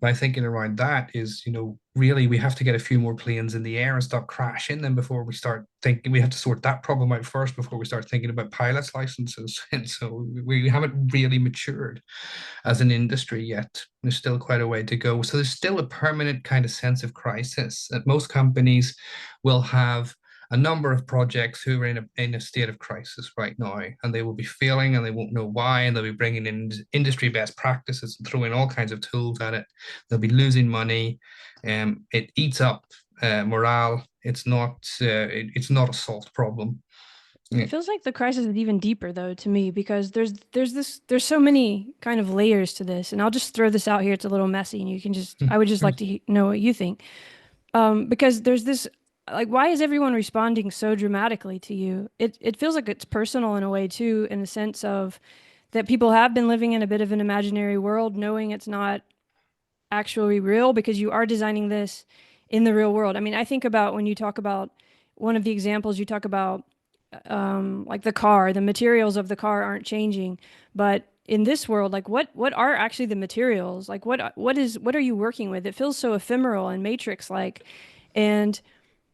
my thinking around that is, really we have to get a few more planes in the air and stop crashing them before we start thinking. We have to sort that problem out first before we start thinking about pilots licenses. And so we haven't really matured as an industry yet. There's still quite a way to go. So there's still a permanent kind of sense of crisis that most companies will have a number of projects who are in a state of crisis right now, and they will be failing and they won't know why, and they'll be bringing in industry best practices and throwing all kinds of tools at it. They'll be losing money. It eats up morale. It's not a solved problem. It feels like the crisis is even deeper though to me because there's so many kind of layers to this, and I'll just throw this out here. It's a little messy, and you can just I would just like to know what you think. Because there's this like why is everyone responding so dramatically to you? It feels like it's personal in a way too, in the sense of that people have been living in a bit of an imaginary world, knowing it's not actually real because you are designing this in the real world. I mean, I think about when you talk about one of the examples you talk about, like the car, the materials of the car aren't changing, but in this world, like what are actually the materials? Like what are you working with? It feels so ephemeral and matrix like, and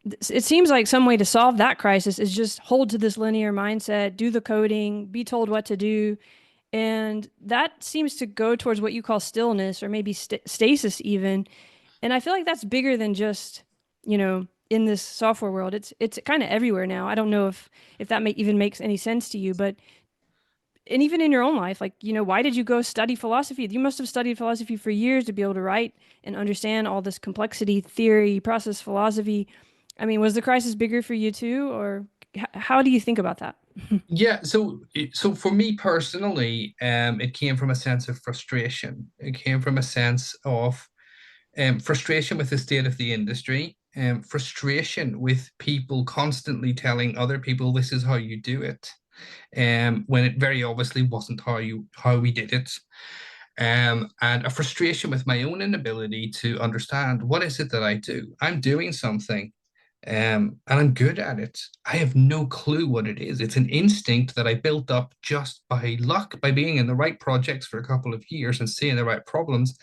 it seems like some way to solve that crisis is just hold to this linear mindset, do the coding, be told what to do, and that seems to go towards what you call stillness or maybe stasis even. And I feel like that's bigger than just, in this software world. It's kind of everywhere now. I don't know if that even makes any sense to you, but and even in your own life, like, why did you go study philosophy? You must have studied philosophy for years to be able to write and understand all this complexity, theory, process philosophy. I mean, was the crisis bigger for you too, or how do you think about that? Yeah, so for me personally, it came from a sense of frustration. It came from a sense of frustration with the state of the industry, frustration with people constantly telling other people this is how you do it, when it very obviously wasn't how we did it, and a frustration with my own inability to understand what is it that I do. I'm doing something, and I'm good at it. I have no clue what it is. It's an instinct that I built up just by luck, by being in the right projects for a couple of years and seeing the right problems.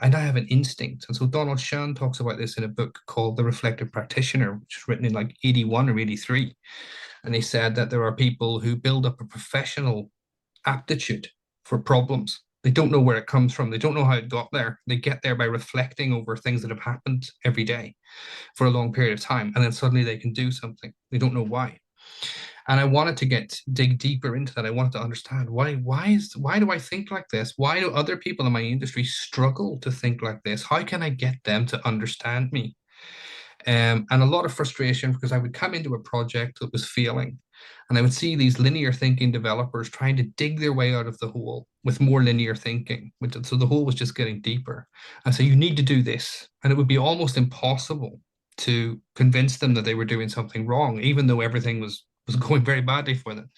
And I have an instinct. And so Donald Shun talks about this in a book called The Reflective Practitioner, which was written in like 81 or 83. And he said that there are people who build up a professional aptitude for problems. They don't know where it comes from. They don't know how it got there. They get there by reflecting over things that have happened every day for a long period of time, and then suddenly they can do something. They don't know why. And I wanted to dig deeper into that. I wanted to understand why do I think like this? Why do other people in my industry struggle to think like this? How can I get them to understand me? And a lot of frustration because I would come into a project that was failing, and I would see these linear thinking developers trying to dig their way out of the hole with more linear thinking. So the hole was just getting deeper. And so you need to do this. And it would be almost impossible to convince them that they were doing something wrong, even though everything was going very badly for them.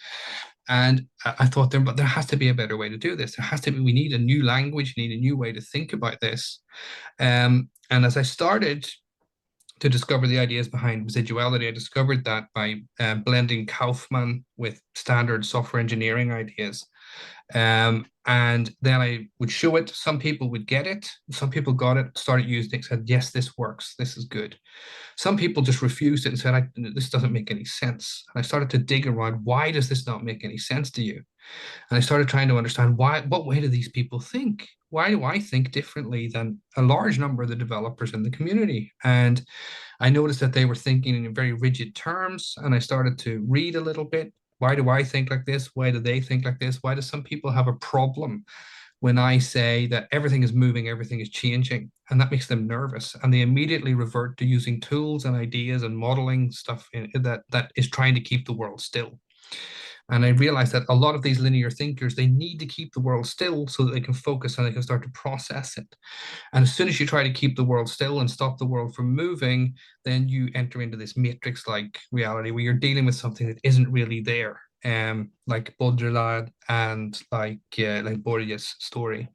And I thought but there has to be a better way to do this. There has to be, we need a new language, we need a new way to think about this. And as I started to discover the ideas behind residuality, I discovered that by blending Kaufman with standard software engineering ideas. And then I would show it. Some people would get it. Some people got it, started using it, said, yes, this works. This is good. Some people just refused it and said, this doesn't make any sense. And I started to dig around, why does this not make any sense to you? And I started trying to understand what way do these people think? Why do I think differently than a large number of the developers in the community? And I noticed that they were thinking in very rigid terms, and I started to read a little bit. Why do I think like this? Why do they think like this? Why do some people have a problem when I say that everything is moving, everything is changing? And that makes them nervous. And they immediately revert to using tools and ideas and modeling stuff that is trying to keep the world still. And I realized that a lot of these linear thinkers, they need to keep the world still so that they can focus and they can start to process it. And as soon as you try to keep the world still and stop the world from moving, then you enter into this matrix-like reality where you're dealing with something that isn't really there, like Baudrillard and like Bourdieu's story.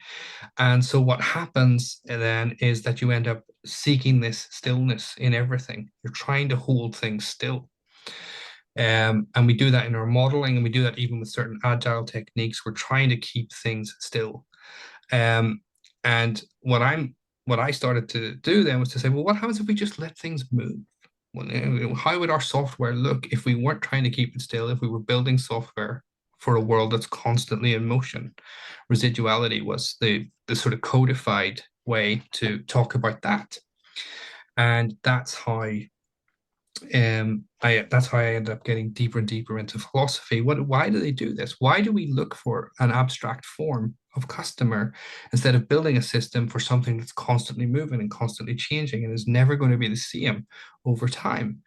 And so what happens then is that you end up seeking this stillness in everything. You're trying to hold things still. And we do that in our modeling, and we do that even with certain agile techniques. We're trying to keep things still. Um, And what I started to do then was to say, well, what happens if we just let things move? Well, how would our software look if we weren't trying to keep it still, if we were building software for a world that's constantly in motion? Residuality was the sort of codified way to talk about that. And that's how I ended up getting deeper and deeper into philosophy. Why do they do this? Why do we look for an abstract form of customer instead of building a system for something that's constantly moving and constantly changing and is never going to be the same over time?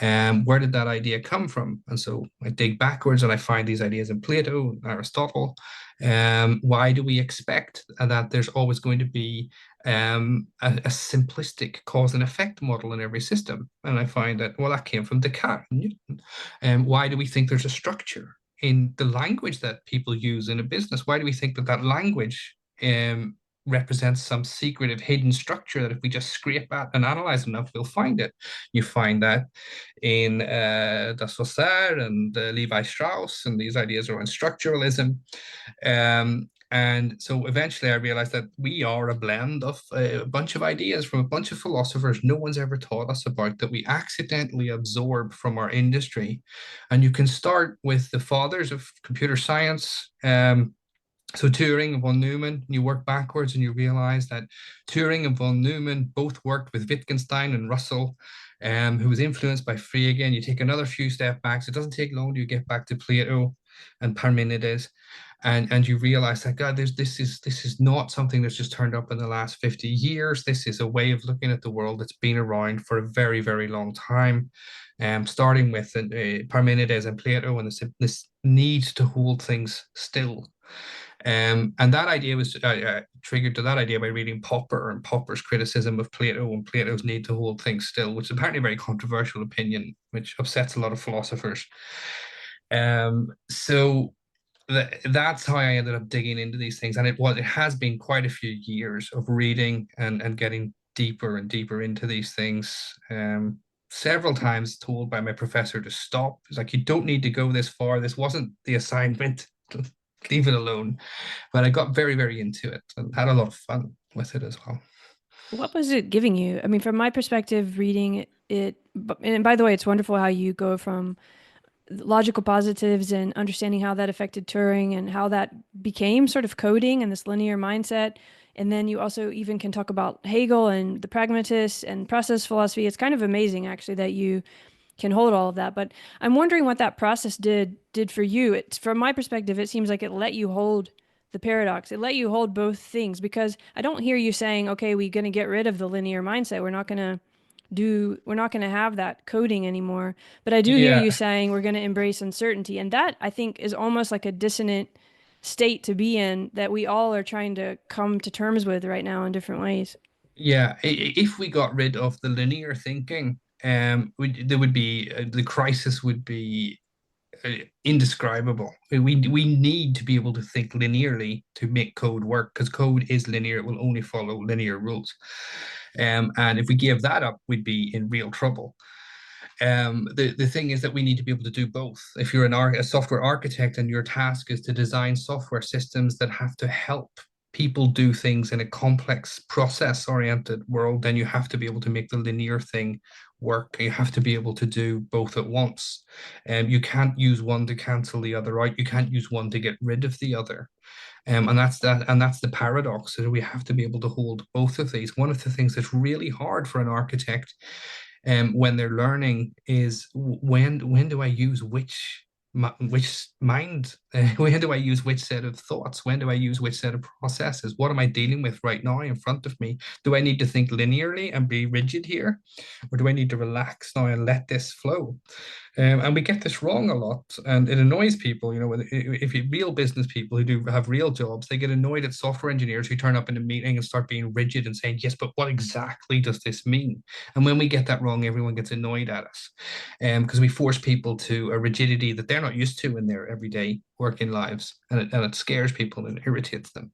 Where did that idea come from? And so I dig backwards and I find these ideas in Plato, Aristotle. Why do we expect that there's always going to be a simplistic cause and effect model in every system? And I find that, well, that came from Descartes and Newton. Why do we think there's a structure in the language that people use in a business? Why do we think that that language represents some secretive hidden structure that if we just scrape at and analyze enough, we'll find it? You find that in Saussure and Levi Strauss, and these ideas around structuralism. And so eventually I realized that we are a blend of a bunch of ideas from a bunch of philosophers no one's ever taught us about, that we accidentally absorb from our industry. And you can start with the fathers of computer science. So Turing and von Neumann, you work backwards and you realize that Turing and von Neumann both worked with Wittgenstein and Russell, who was influenced by Frege. And you take another few steps back. So it doesn't take long to get back to Plato and Parmenides. And you realize that, God, this is not something that's just turned up in the last 50 years. This is a way of looking at the world that's been around for a very, very long time. Starting with Parmenides and Plato, and this need to hold things still. And that idea was triggered to that idea by reading Popper and Popper's criticism of Plato and Plato's need to hold things still, which is apparently a very controversial opinion, which upsets a lot of philosophers. So that's how I ended up digging into these things. And it has been quite a few years of reading and getting deeper and deeper into these things. Several times told by my professor to stop. It's like, you don't need to go this far. This wasn't the assignment. Leave it alone. But I got very, very into it and had a lot of fun with it as well. What was it giving you? I mean, from my perspective, reading it, and by the way, it's wonderful how you go from logical positives and understanding how that affected Turing and how that became sort of coding and this linear mindset. And then you also even can talk about Hegel and the pragmatists and process philosophy. It's kind of amazing, actually, that you can hold all of that. But I'm wondering what that process did for you. It's, from my perspective, it seems like it let you hold the paradox. It let you hold both things, because I don't hear you saying, okay, we're going to get rid of the linear mindset. We're not going to have that coding anymore. But I do hear Yeah, you saying we're going to embrace uncertainty. And that, I think, is almost like a dissonant state to be in that we all are trying to come to terms with right now in different ways. yeah. If we got rid of the linear thinking, there would be the crisis would be indescribable. We need to be able to think linearly to make code work, because code is linear. It will only follow linear rules. And if we gave that up, we'd be in real trouble. The thing is that we need to be able to do both. If you're a software architect and your task is to design software systems that have to help people do things in a complex process oriented world, then you have to be able to make the linear thing work. You have to be able to do both at once. You can't use one to cancel the other out. You can't use one to get rid of the other. And that's the paradox, is we have to be able to hold both of these. One of the things that's really hard for an architect when they're learning is, when do I use which mind, when do I use which set of thoughts, when do I use which set of processes, what am I dealing with right now in front of me? Do I need to think linearly and be rigid here, or do I need to relax now and let this flow? And we get this wrong a lot, and it annoys people. If you real business people who do have real jobs, they get annoyed at software engineers who turn up in a meeting and start being rigid and saying, yes, but what exactly does this mean? And when we get that wrong, everyone gets annoyed at us, because we force people to a rigidity that they're not used to in their everyday working lives, and it scares people and irritates them.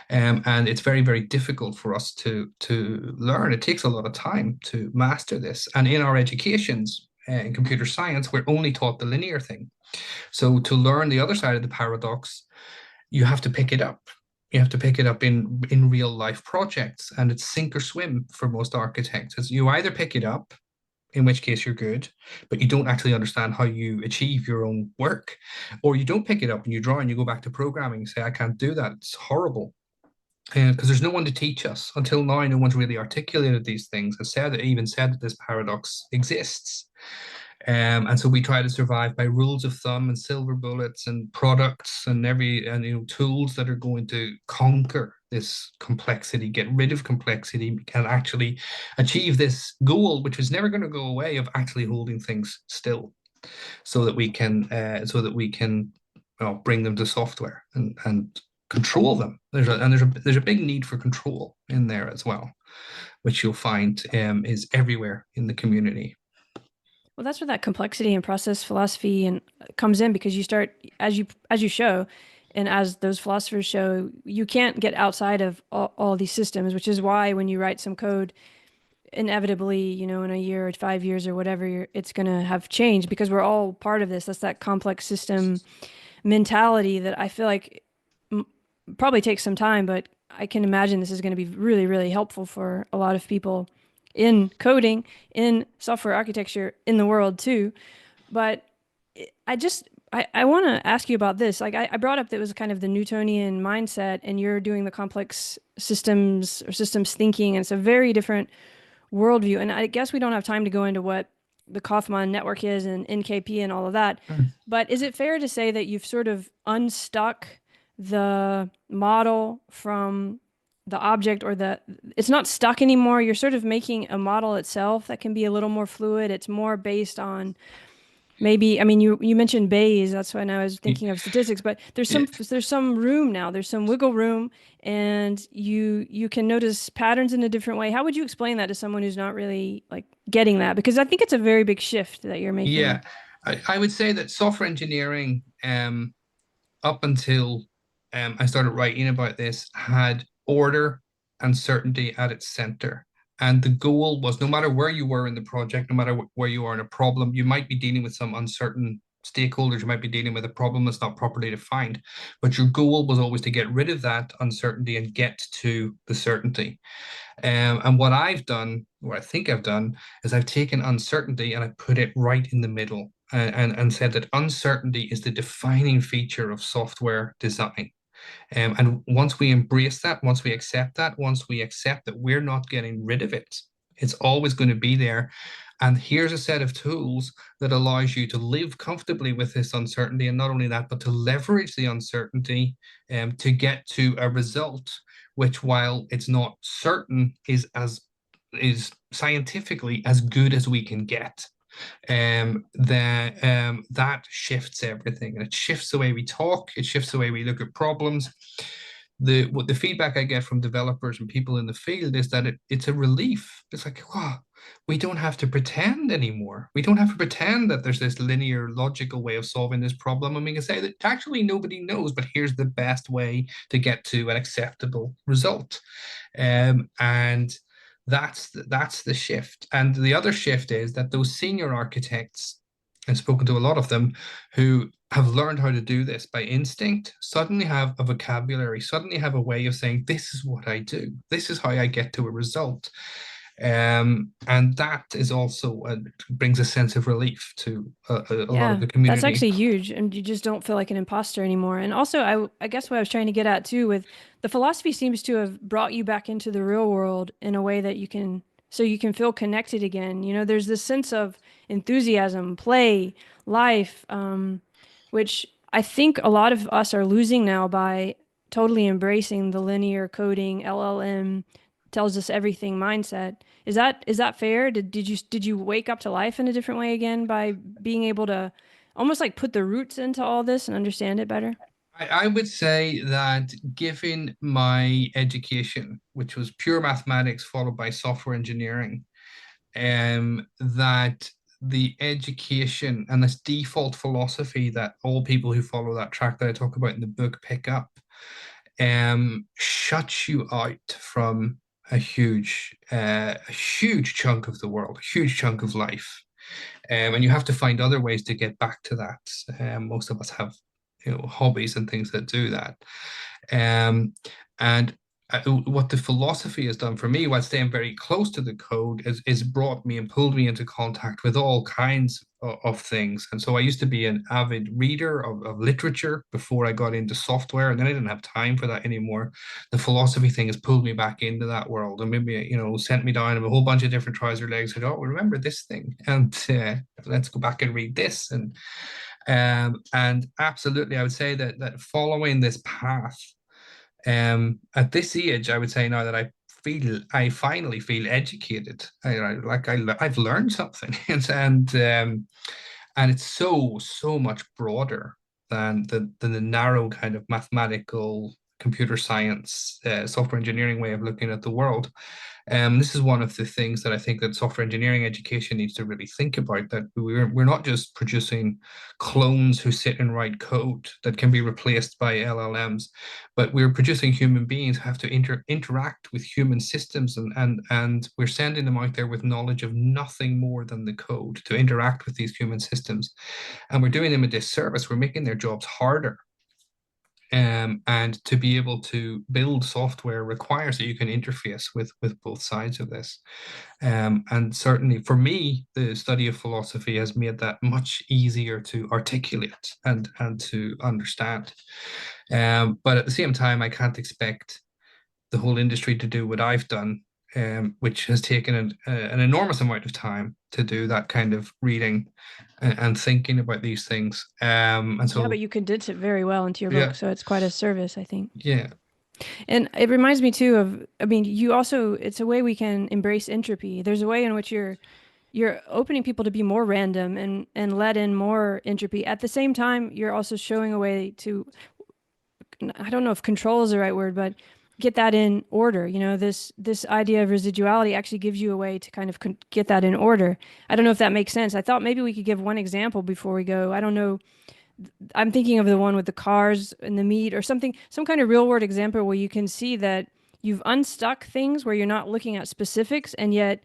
And it's very, very difficult for us to learn. It takes a lot of time to master this. And in our educations, in computer science, we're only taught the linear thing. So to learn the other side of the paradox, you have to pick it up. You have to pick it up in real life projects, and it's sink or swim for most architects. It's you either pick it up, in which case you're good, but you don't actually understand how you achieve your own work, or you don't pick it up and you draw and you go back to programming and say, I can't do that. It's horrible. Because there's no one to teach us. Until now, no one's really articulated these things and even said that this paradox exists. And so we try to survive by rules of thumb and silver bullets and products and tools that are going to conquer this complexity, get rid of complexity, can actually achieve this goal, which is never going to go away, of actually holding things still, so that we can bring them to software and control them. There's a big need for control in there as well, which you'll find is everywhere in the community. Well, that's where that complexity and process philosophy and comes in, because you start, as you show, and as those philosophers show, you can't get outside of all these systems, which is why when you write some code, inevitably, in a year or 5 years or whatever, it's going to have changed, because we're all part of this. That's that complex system mentality that I feel like probably takes some time, but I can imagine this is going to be really, really helpful for a lot of people in coding, in software architecture, in the world too. But I want to ask you about this. Like I brought up that it was kind of the Newtonian mindset, and you're doing the complex systems or systems thinking, and it's a very different worldview. And I guess we don't have time to go into what the Kaufman network is and NKP and all of that. But is it fair to say that you've sort of unstuck the model from the object, or it's not stuck anymore? You're sort of making a model itself that can be a little more fluid. It's more based on, maybe, I mean, you mentioned Bayes. That's when I was thinking of statistics, but there's some room now. There's some wiggle room, and you can notice patterns in a different way. How would you explain that to someone who's not really like getting that? Because I think it's a very big shift that you're making. Yeah, I would say that software engineering, up until I started writing about this, had order and certainty at its center. And the goal was, no matter where you were in the project, no matter where you are in a problem, you might be dealing with some uncertain stakeholders, you might be dealing with a problem that's not properly defined, but your goal was always to get rid of that uncertainty and get to the certainty. And what I've done, what I think I've done, is I've taken uncertainty and I put it right in the middle, and said that uncertainty is the defining feature of software design. And once we embrace that, once we accept that, once we accept that we're not getting rid of it, it's always going to be there. And here's a set of tools that allows you to live comfortably with this uncertainty. And not only that, but to leverage the uncertainty to get to a result, which, while it's not certain, is scientifically as good as we can get. That shifts everything, and it shifts the way we talk. It shifts the way we look at problems. The feedback I get from developers and people in the field is that it's a relief. It's like, wow, we don't have to pretend anymore. We don't have to pretend that there's this linear, logical way of solving this problem, and we can say that actually nobody knows, but here's the best way to get to an acceptable result. And that's the shift. And the other shift is that those senior architects, I've spoken to a lot of them, who have learned how to do this by instinct, suddenly have a vocabulary, suddenly have a way of saying, this is what I do, this is how I get to a result. And that is also brings a sense of relief to a lot of Yeah, the that's community. actually huge, and you just don't feel like an imposter anymore. And also, I guess what I was trying to get at too, with the philosophy, seems to have brought you back into the real world in a way that you can feel connected again. There's this sense of enthusiasm, play, life, which I think a lot of us are losing now by totally embracing the linear coding LLM tells us everything mindset. Is that fair? Did you wake up to life in a different way again by being able to almost like put the roots into all this and understand it better? I would say that, given my education, which was pure mathematics followed by software engineering, that the education and this default philosophy that all people who follow that track that I talk about in the book pick up, shuts you out from a huge chunk of the world, a huge chunk of life. And you have to find other ways to get back to that. Most of us have hobbies and things that do that. Um, and what the philosophy has done for me, while staying very close to the code, is brought me and pulled me into contact with all kinds of things. And so I used to be an avid reader of literature before I got into software, and then I didn't have time for that anymore. The philosophy thing has pulled me back into that world, and maybe sent me down a whole bunch of different trouser legs. Said, "Oh, remember this thing, and let's go back and read this." And absolutely, I would say that following this path, at this age, I would say now that I finally feel educated. I've learned something, and it's so much broader than the narrow kind of mathematical computer science, software engineering way of looking at the world. This is one of the things that I think that software engineering education needs to really think about, that we're not just producing clones who sit and write code that can be replaced by LLMs, but we're producing human beings who have to interact with human systems, and we're sending them out there with knowledge of nothing more than the code to interact with these human systems. And we're doing them a disservice. We're making their jobs harder. And to be able to build software requires that you can interface with both sides of this. And certainly for me, the study of philosophy has made that much easier to articulate and to understand. But at the same time, I can't expect the whole industry to do what I've done, which has taken an enormous amount of time to do that kind of reading and thinking about these things. And Yeah, so, but you condense it very well into your yeah, book, so it's quite a service, I think. yeah, And it reminds me too of, I mean, you also, it's a way we can embrace entropy. There's a way in which you're opening people to be more random and let in more entropy. At the same time, you're also showing a way to, I don't know if control is the right word, but get that in order. You know, this idea of residuality actually gives you a way to kind of get that in order. I don't know if that makes sense. I thought maybe we could give one example before we go. I don't know. I'm thinking of the one with the cars and the meat or something, some kind of real world example where you can see that you've unstuck things where you're not looking at specifics, and yet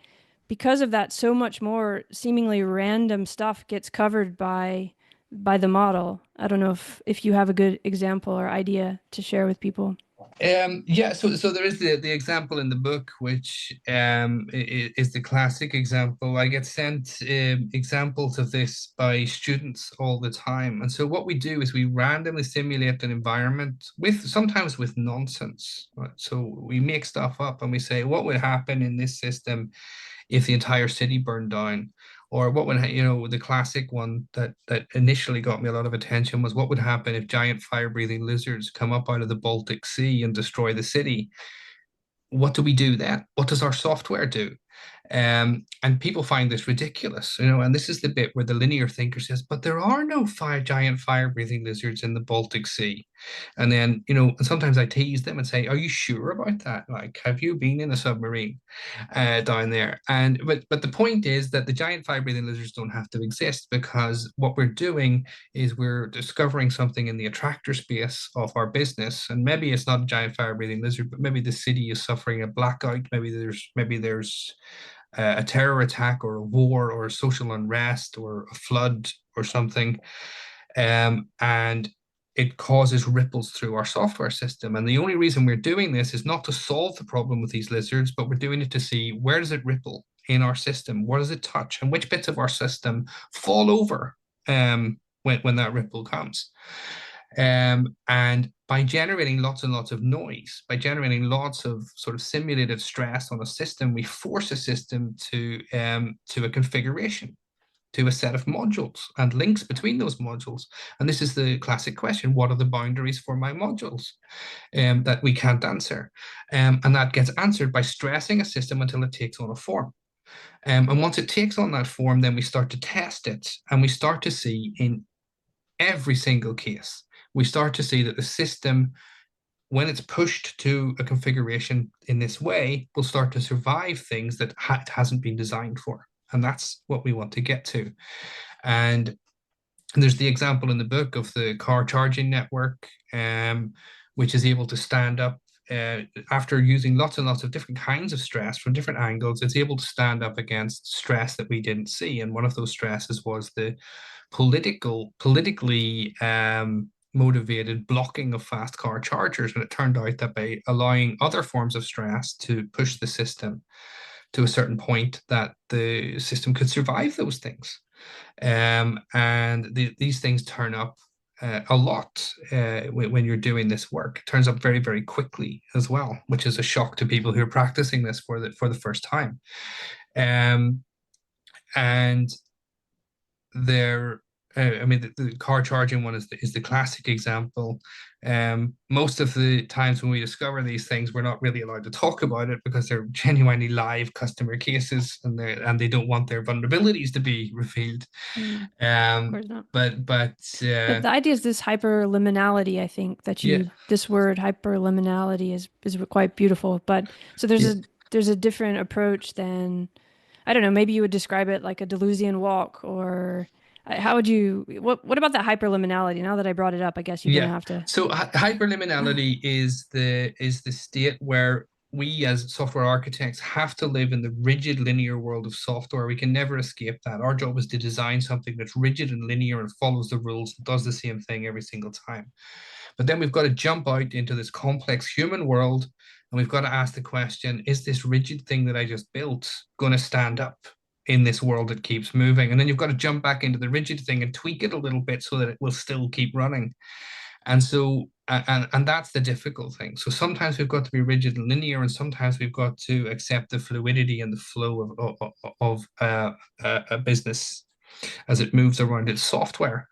because of that, so much more seemingly random stuff gets covered by the model. I don't know if you have a good example or idea to share with people. yeah. So there is the example in the book, which is the classic example. I get sent examples of this by students all the time, and so what we do is we randomly simulate an environment with sometimes with nonsense. Right? So we make stuff up and we say, what would happen in this system if the entire city burned down? Or what would, the classic one that initially got me a lot of attention was, what would happen if giant fire-breathing lizards come up out of the Baltic Sea and destroy the city? What do we do then? What does our software do? And people find this ridiculous, and this is the bit where the linear thinker says, but there are no giant fire-breathing lizards in the Baltic Sea. And then, and sometimes I tease them and say, are you sure about that? Like, have you been in a submarine down there? But the point is that the giant fire-breathing lizards don't have to exist, because what we're doing is we're discovering something in the attractor space of our business. And maybe it's not a giant fire-breathing lizard, but maybe the city is suffering a blackout. Maybe there's a terror attack or a war or a social unrest or a flood or something. And it causes ripples through our software system. And the only reason we're doing this is not to solve the problem with these lizards, but we're doing it to see, where does it ripple in our system? What does it touch? And which bits of our system fall over when that ripple comes? And by generating lots and lots of noise, by generating lots of sort of simulated stress on a system, we force a system to a configuration, to a set of modules and links between those modules. And this is the classic question: what are the boundaries for my modules? That we can't answer. And that gets answered by stressing a system until it takes on a form. And once it takes on that form, then we start to test it, and we start to see in every single case, we start to see that the system, when it's pushed to a configuration in this way, will start to survive things that it hasn't been designed for. And that's what we want to get to. And there's the example in the book of the car charging network, which is able to stand up after using lots and lots of different kinds of stress from different angles. It's able to stand up against stress that we didn't see. And one of those stresses was the politically motivated blocking of fast car chargers. And it turned out that by allowing other forms of stress to push the system to a certain point, that the system could survive those things. And these things turn up a lot when you're doing this work. It turns up very, very quickly as well, which is a shock to people who are practicing this for the first time. And there, I mean, the car charging one is the classic example. Most of the times when we discover these things, we're not really allowed to talk about it because they're genuinely live customer cases, and they don't want their vulnerabilities to be revealed. Of course not. But The idea is this hyperliminality. I think that yeah, this word hyperliminality is quite beautiful. But so there's a different approach than, I don't know, maybe you would describe it like a Deleuzian walk, or how would you, what about that hyperliminality? Now that I brought it up, I guess you're gonna yeah. have to. So hyperliminality is the state where we as software architects have to live in the rigid linear world of software. We can never escape that. Our job is to design something that's rigid and linear and follows the rules and does the same thing every single time. But then we've got to jump out into this complex human world, and we've got to ask the question, is this rigid thing that I just built going to stand up in this world that keeps moving? And then you've got to jump back into the rigid thing and tweak it a little bit so that it will still keep running. And so, and that's the difficult thing. So sometimes we've got to be rigid and linear, and sometimes we've got to accept the fluidity and the flow of a business as it moves around its software.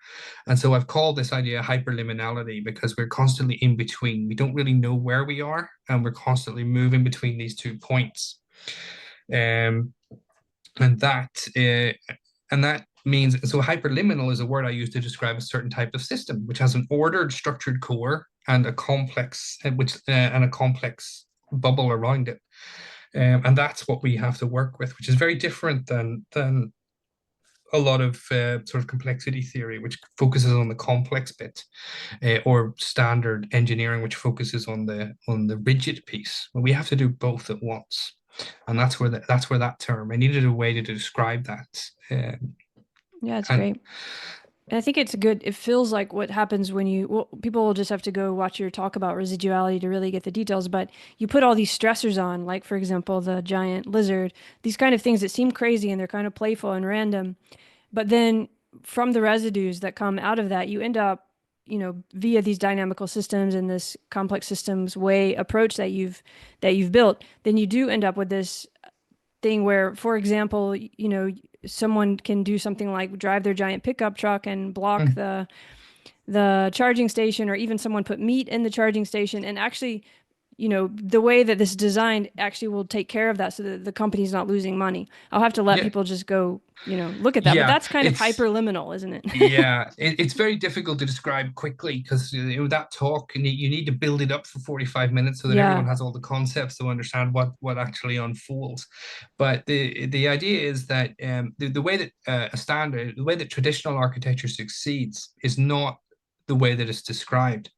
And so I've called this idea hyperliminality because we're constantly in between. We don't really know where we are, and we're constantly moving between these 2 points. Um, and that means, so hyperliminal is a word I use to describe a certain type of system, which has an ordered, structured core and a complex bubble around it. And that's what we have to work with, which is very different than a lot of sort of complexity theory, which focuses on the complex bit, or standard engineering, which focuses on the rigid piece. Well, we have to do both at once, and that's where that term. I needed a way to describe that. Yeah, it's great. And I think it's good. It feels like what happens when people will just have to go watch your talk about residuality to really get the details, but you put all these stressors on, like, for example, the giant lizard, these kind of things that seem crazy and they're kind of playful and random. But then from the residues that come out of that, you end up, via these dynamical systems and this complex systems way approach that you've built, then you do end up with this thing where, for example, someone can do something like drive their giant pickup truck and block the charging station, or even someone put meat in the charging station, and actually, the way that this is designed actually will take care of that so that the company's not losing money. I'll have to let people just go, look at that. But that's kind of hyperliminal, isn't it? It's very difficult to describe quickly because that talk, you need to build it up for 45 minutes so that everyone has all the concepts to understand what actually unfolds. But the idea is that the way that the way that traditional architecture succeeds is not the way that it's described.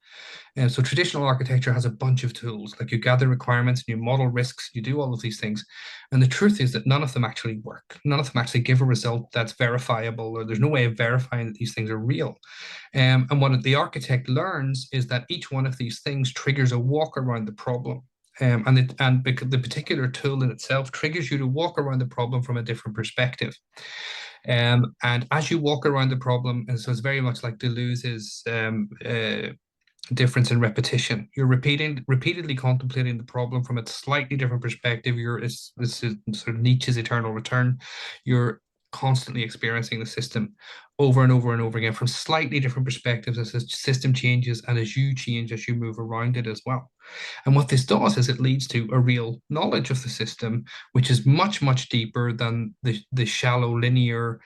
So traditional architecture has a bunch of tools, like you gather requirements, you model risks, you do all of these things. And the truth is that none of them actually work. None of them actually give a result that's verifiable, or there's no way of verifying that these things are real. And what the architect learns is that each one of these things triggers a walk around the problem. And the particular tool in itself triggers you to walk around the problem from a different perspective. And as you walk around the problem, and so it's very much like Deleuze's difference in repetition. You're repeatedly contemplating the problem from a slightly different perspective. This is sort of Nietzsche's eternal return. You're constantly experiencing the system over and over and over again from slightly different perspectives as the system changes and as you change as you move around it as well. And what this does is it leads to a real knowledge of the system, which is much, much deeper than the shallow linear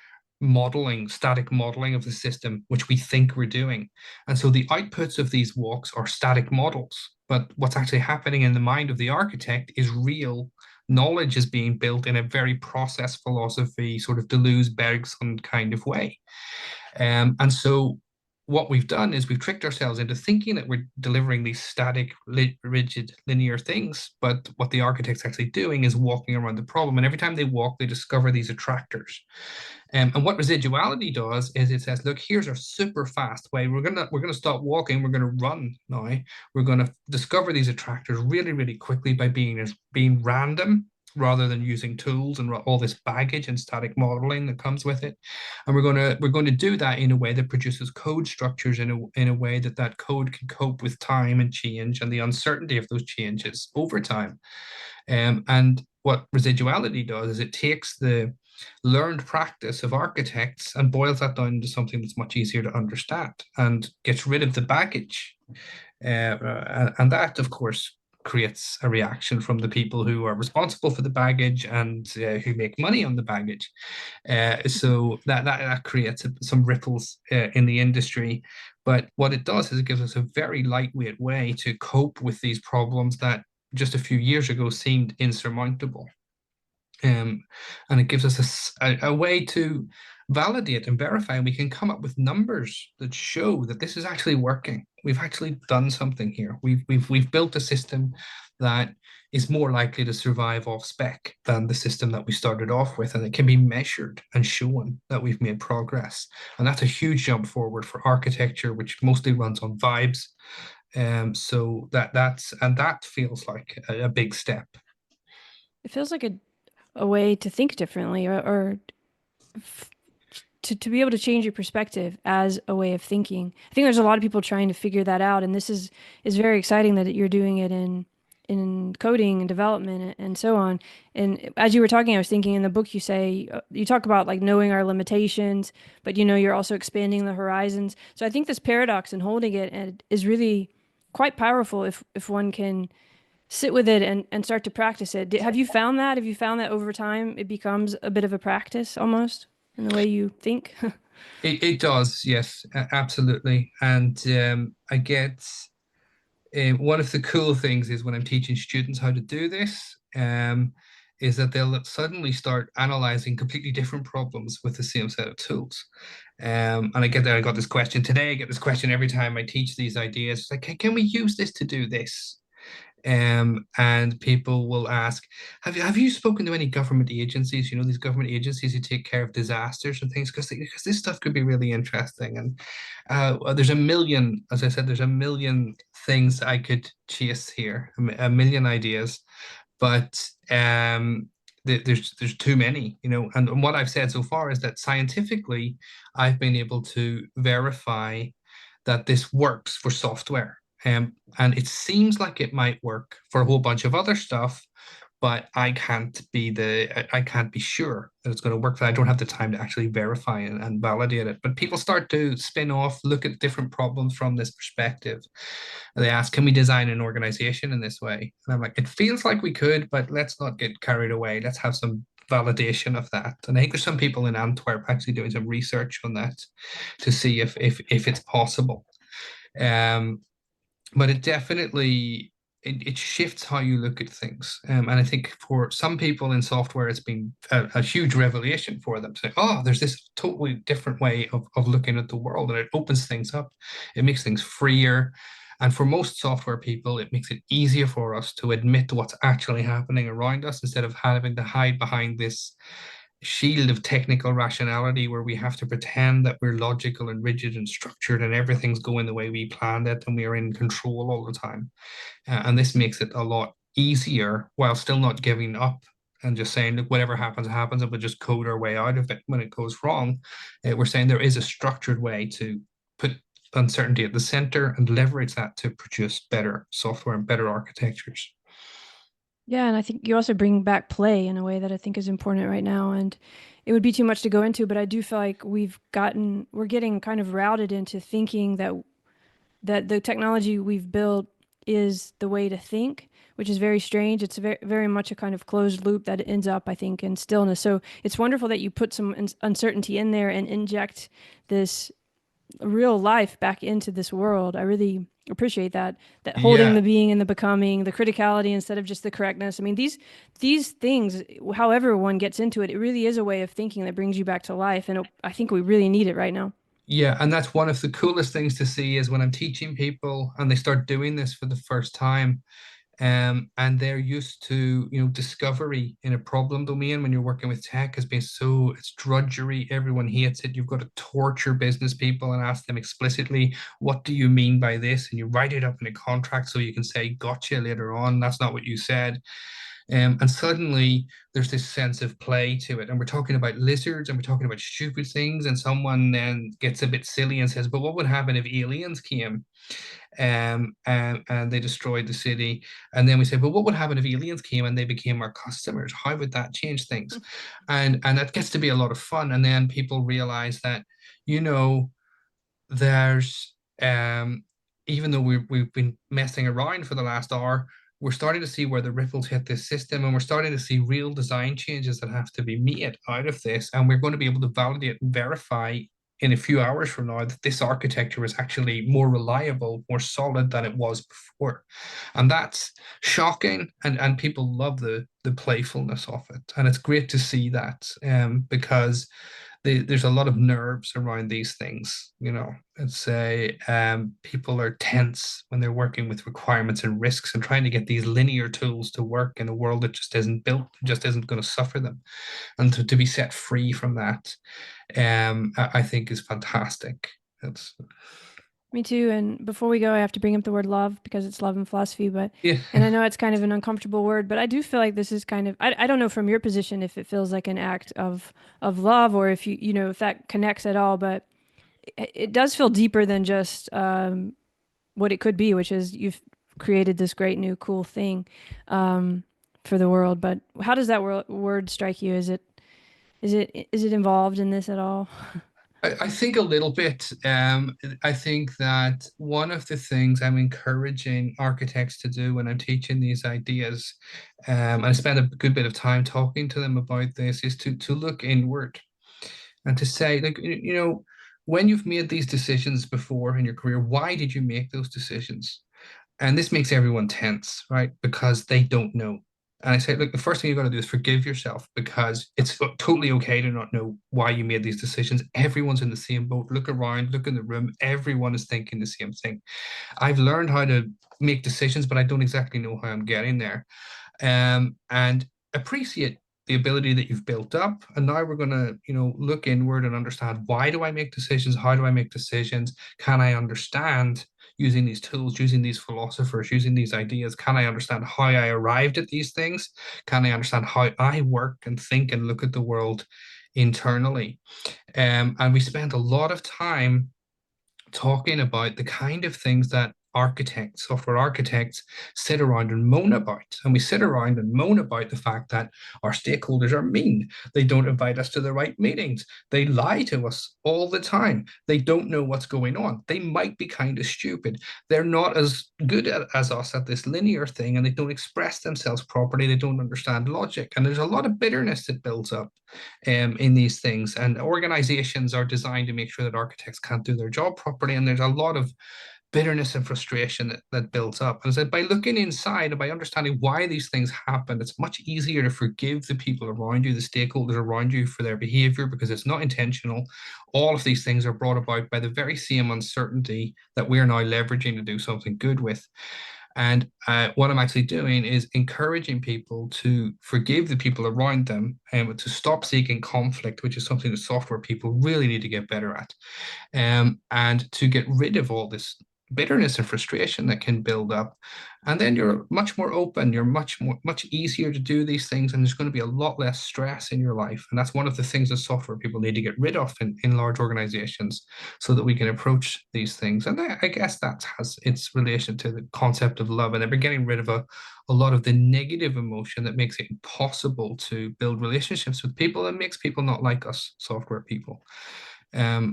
static modeling of the system, which we think we're doing. And so the outputs of these walks are static models. But what's actually happening in the mind of the architect is real knowledge is being built in a very process philosophy, sort of Deleuze Bergson kind of way. And so what we've done is we've tricked ourselves into thinking that we're delivering these static, rigid, linear things. But what the architect's actually doing is walking around the problem. And every time they walk, they discover these attractors. And what residuality does is it says, look, here's our super fast way. We're gonna stop walking. We're gonna run now. We're gonna discover these attractors really, really quickly by being random rather than using tools and all this baggage and static modeling that comes with it. And we're going to do that in a way that produces code structures in a way that that code can cope with time and change and the uncertainty of those changes over time. And what residuality does is it takes the learned practice of architects and boils that down to something that's much easier to understand and gets rid of the baggage. And that, of course, creates a reaction from the people who are responsible for the baggage and who make money on the baggage. So that creates some ripples in the industry. But what it does is it gives us a very lightweight way to cope with these problems that just a few years ago seemed insurmountable. And it gives us a way to validate and verify, and we can come up with numbers that show that this is actually working. We've actually done something here. We've built a system that is more likely to survive off spec than the system that we started off with, and it can be measured and shown that we've made progress. And that's a huge jump forward for architecture, which mostly runs on vibes. So that feels like a big step. It feels like a way to think differently, or to be able to change your perspective as a way of thinking. I think there's a lot of people trying to figure that out, and this is very exciting that you're doing it in coding and development and so on. And as you were talking, I was thinking in the book you say you talk about like knowing our limitations, but you're also expanding the horizons. So I think this paradox and holding it is really quite powerful if one can sit with it and start to practice it. Have you found that? Have you found that over time it becomes a bit of a practice almost in the way you think? It does, yes, absolutely. And I get one of the cool things is when I'm teaching students how to do this, is that they'll suddenly start analyzing completely different problems with the same set of tools. And I get that I got this question today. I get this question every time I teach these ideas. It's like, hey, can we use this to do this? And people will ask, have you spoken to any government agencies? These government agencies who take care of disasters and things, because this stuff could be really interesting. And there's a million, as I said, there's a million things I could chase here, a million ideas, but there's too many. And what I've said so far is that scientifically, I've been able to verify that this works for software. And it seems like it might work for a whole bunch of other stuff, but I can't be sure that it's going to work. I don't have the time to actually verify and validate it. But people start to spin off, look at different problems from this perspective. And they ask, can we design an organization in this way? And I'm like, it feels like we could, but let's not get carried away. Let's have some validation of that. And I think there's some people in Antwerp actually doing some research on that to see if it's possible. Um, but it definitely it shifts how you look at things. And I think for some people in software, it's been a huge revelation for them to say, oh, there's this totally different way of looking at the world, and it opens things up. It makes things freer. And for most software people, it makes it easier for us to admit what's actually happening around us instead of having to hide behind this shield of technical rationality where we have to pretend that we're logical and rigid and structured and everything's going the way we planned it and we are in control all the time. And this makes it a lot easier while still not giving up and just saying, look, whatever happens, happens, and we'll just code our way out of it when it goes wrong. We're saying there is a structured way to put uncertainty at the center and leverage that to produce better software and better architectures. Yeah, and I think you also bring back play in a way that I think is important right now. And it would be too much to go into, but I do feel like we're getting kind of routed into thinking that the technology we've built is the way to think, which is very strange. It's very, very much a kind of closed loop that ends up, I think, in stillness. So it's wonderful that you put some uncertainty in there and inject this real life back into this world. I really appreciate that holding Yeah, the being and the becoming, the criticality instead of just the correctness. I mean, these things, however one gets into it, it really is a way of thinking that brings you back to life, and I think we really need it right now. Yeah, and that's one of the coolest things to see is when I'm teaching people and they start doing this for the first time. And they're used to, discovery in a problem domain when you're working with tech has been so, it's drudgery. Everyone hates it. You've got to torture business people and ask them explicitly, what do you mean by this? And you write it up in a contract so you can say, gotcha later on. That's not what you said. And suddenly there's this sense of play to it. And we're talking about lizards and we're talking about stupid things. And someone then gets a bit silly and says, but what would happen if aliens came and they destroyed the city? And then we say, well, what would happen if aliens came and they became our customers? How would that change things? And that gets to be a lot of fun. And then people realize that, you know, there's even though we've been messing around for the last hour, we're starting to see where the ripples hit this system, and we're starting to see real design changes that have to be made out of this. And we're going to be able to validate and verify in a few hours from now that this architecture is actually more reliable, more solid than it was before. And that's shocking. And people love the playfulness of it. And it's great to see that because there's a lot of nerves around these things. It's a people are tense when they're working with requirements and risks and trying to get these linear tools to work in a world that just isn't built, just isn't going to suffer them. And to be set free from that, I think is fantastic. It's Me too. And before we go, I have to bring up the word love because it's love and philosophy. But, yeah. and I know it's kind of an uncomfortable word, but I do feel like this is kind of, I don't know from your position if it feels like an act of love or if if that connects at all, but it does feel deeper than just what it could be, which is you've created this great new cool thing for the world. But how does that word strike you? Is it involved in this at all? I think a little bit. I think that one of the things I'm encouraging architects to do when I'm teaching these ideas, and I spend a good bit of time talking to them about this, is to look inward and to say, like, when you've made these decisions before in your career, why did you make those decisions? And this makes everyone tense, right? Because they don't know. And I say, look, the first thing you've got to do is forgive yourself because it's totally okay to not know why you made these decisions. Everyone's in the same boat. Look around, look in the room. Everyone is thinking the same thing. I've learned how to make decisions, but I don't exactly know how I'm getting there. And appreciate the ability that you've built up. And now we're going to, look inward and understand, why do I make decisions? How do I make decisions? Can I understand using these tools, using these philosophers, using these ideas? Can I understand how I arrived at these things? Can I understand how I work and think and look at the world internally? And we spend a lot of time talking about the kind of things that architects, software architects, sit around and moan about. And we sit around and moan about the fact that our stakeholders are mean. They don't invite us to the right meetings. They lie to us all the time. They don't know what's going on. They might be kind of stupid. They're not as good as us at this linear thing, and they don't express themselves properly. They don't understand logic. And there's a lot of bitterness that builds up in these things. And organizations are designed to make sure that architects can't do their job properly. And there's a lot of bitterness and frustration that builds up. And so by looking inside and by understanding why these things happen, it's much easier to forgive the people around you, the stakeholders around you, for their behavior, because it's not intentional. All of these things are brought about by the very same uncertainty that we're now leveraging to do something good with. And what I'm actually doing is encouraging people to forgive the people around them and to stop seeking conflict, which is something that software people really need to get better at, and to get rid of all this bitterness and frustration that can build up. And then you're much more open, you're much easier to do these things, and there's going to be a lot less stress in your life. And that's one of the things that software people need to get rid of in large organizations so that we can approach these things. And I guess that has its relation to the concept of love, and they're getting rid of a lot of the negative emotion that makes it impossible to build relationships with people and makes people not like us software people.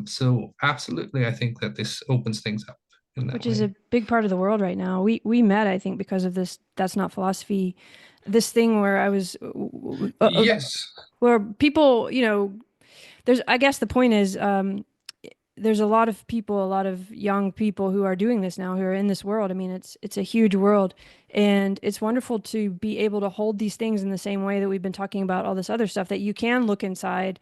So absolutely, I think that this opens things up in that Which is a way. big part of the world right now. We met, I think, because of this. That's not philosophy. This thing where I was, Yes. where people, there's. I guess the point is, there's a lot of people, a lot of young people who are doing this now, who are in this world. I mean, it's a huge world, and it's wonderful to be able to hold these things in the same way that we've been talking about all this other stuff. That you can look inside,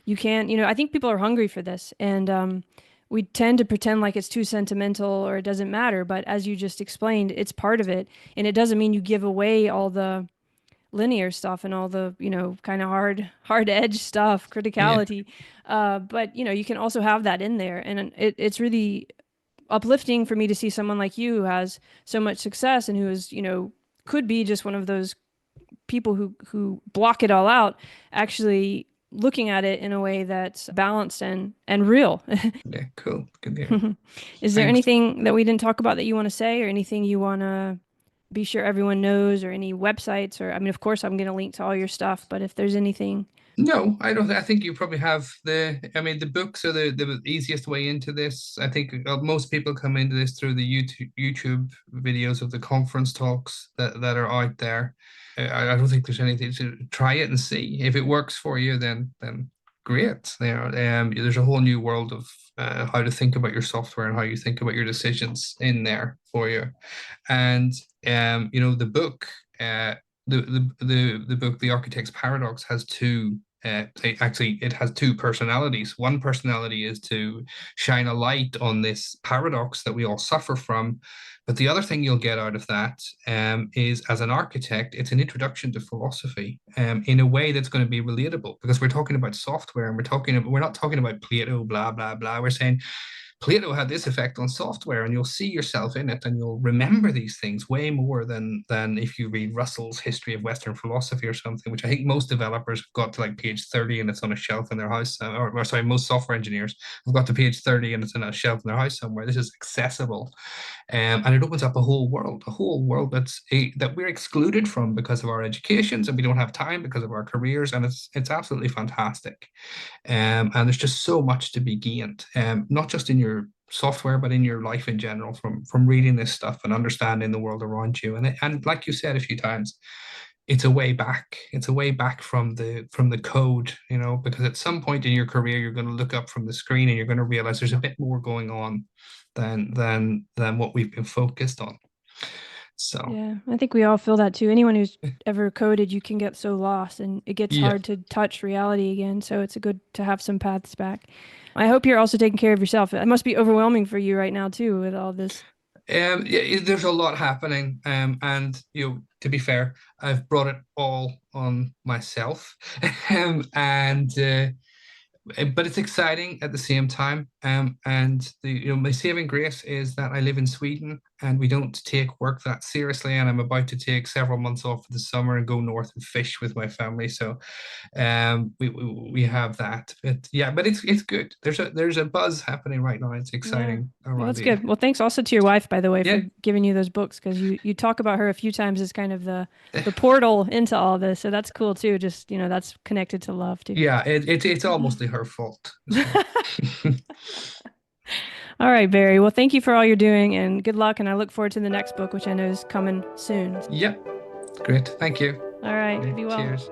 you can, I think people are hungry for this, and we tend to pretend like it's too sentimental or it doesn't matter. But as you just explained, it's part of it. And it doesn't mean you give away all the linear stuff and all the, kind of hard edge stuff, Yeah, criticality. But, you can also have that in there. And it's really uplifting for me to see someone like you who has so much success and who is, could be just one of those people who block it all out, actually looking at it in a way that's balanced and real. yeah, cool. Good to hear. Is there Thanks. anything that we didn't talk about that you want to say, or anything you want to be sure everyone knows, or any websites? Or, I mean, of course, I'm going to link to all your stuff, but if there's anything. No, I don't. I think you probably have I mean, the books are the easiest way into this. I think most people come into this through the YouTube videos of the conference talks that are out there. I don't think there's anything to try it and see. If it works for you, then great. There's a whole new world of how to think about your software and how you think about your decisions in there for you. And the book. The book The Architect's Paradox has two it has two personalities. One personality is to shine a light on this paradox that we all suffer from, but the other thing you'll get out of that is, as an architect, it's an introduction to philosophy in a way that's going to be relatable, because we're talking about software and we're not talking about Plato, blah blah blah. We're saying Plato had this effect on software, and you'll see yourself in it, and you'll remember these things way more than if you read Russell's History of Western Philosophy or something, which I think most developers have got to like page 30 and it's on a shelf in their house, or sorry, most software engineers have got to page 30 and it's on a shelf in their house somewhere. This is accessible, and it opens up a whole world that we're excluded from because of our educations, and we don't have time because of our careers, and it's absolutely fantastic. And there's just so much to be gained, not just in your software, but in your life in general, from reading this stuff and understanding the world around you. And like you said a few times, it's a way back. It's a way back from the code, because at some point in your career, you're going to look up from the screen and you're going to realize there's a bit more going on than what we've been focused on. So Yeah, I think we all feel that too. Anyone who's ever coded, you can get so lost and it gets yeah. hard to touch reality again. So it's good to have some paths back. I hope you're also taking care of yourself. It must be overwhelming for you right now too with all this. Yeah, there's a lot happening, and to be fair, I've brought it all on myself, and but it's exciting at the same time. And my saving grace is that I live in Sweden and we don't take work that seriously. And I'm about to take several months off for the summer and go north and fish with my family. So, we have that. But it's good. There's a buzz happening right now. It's Yeah. exciting Well, around that's the good. Well, thanks also to your wife, by the way, for yeah. giving you those books, because you talk about her a few times as kind of the portal into all this. So that's cool too. Just, that's connected to love too. Yeah, it's almost her fault. So. All right, Barry. Well, thank you for all you're doing and good luck. And I look forward to the next book, which I know is coming soon. Yep, great. Thank you. All right. Okay, Be well. cheers.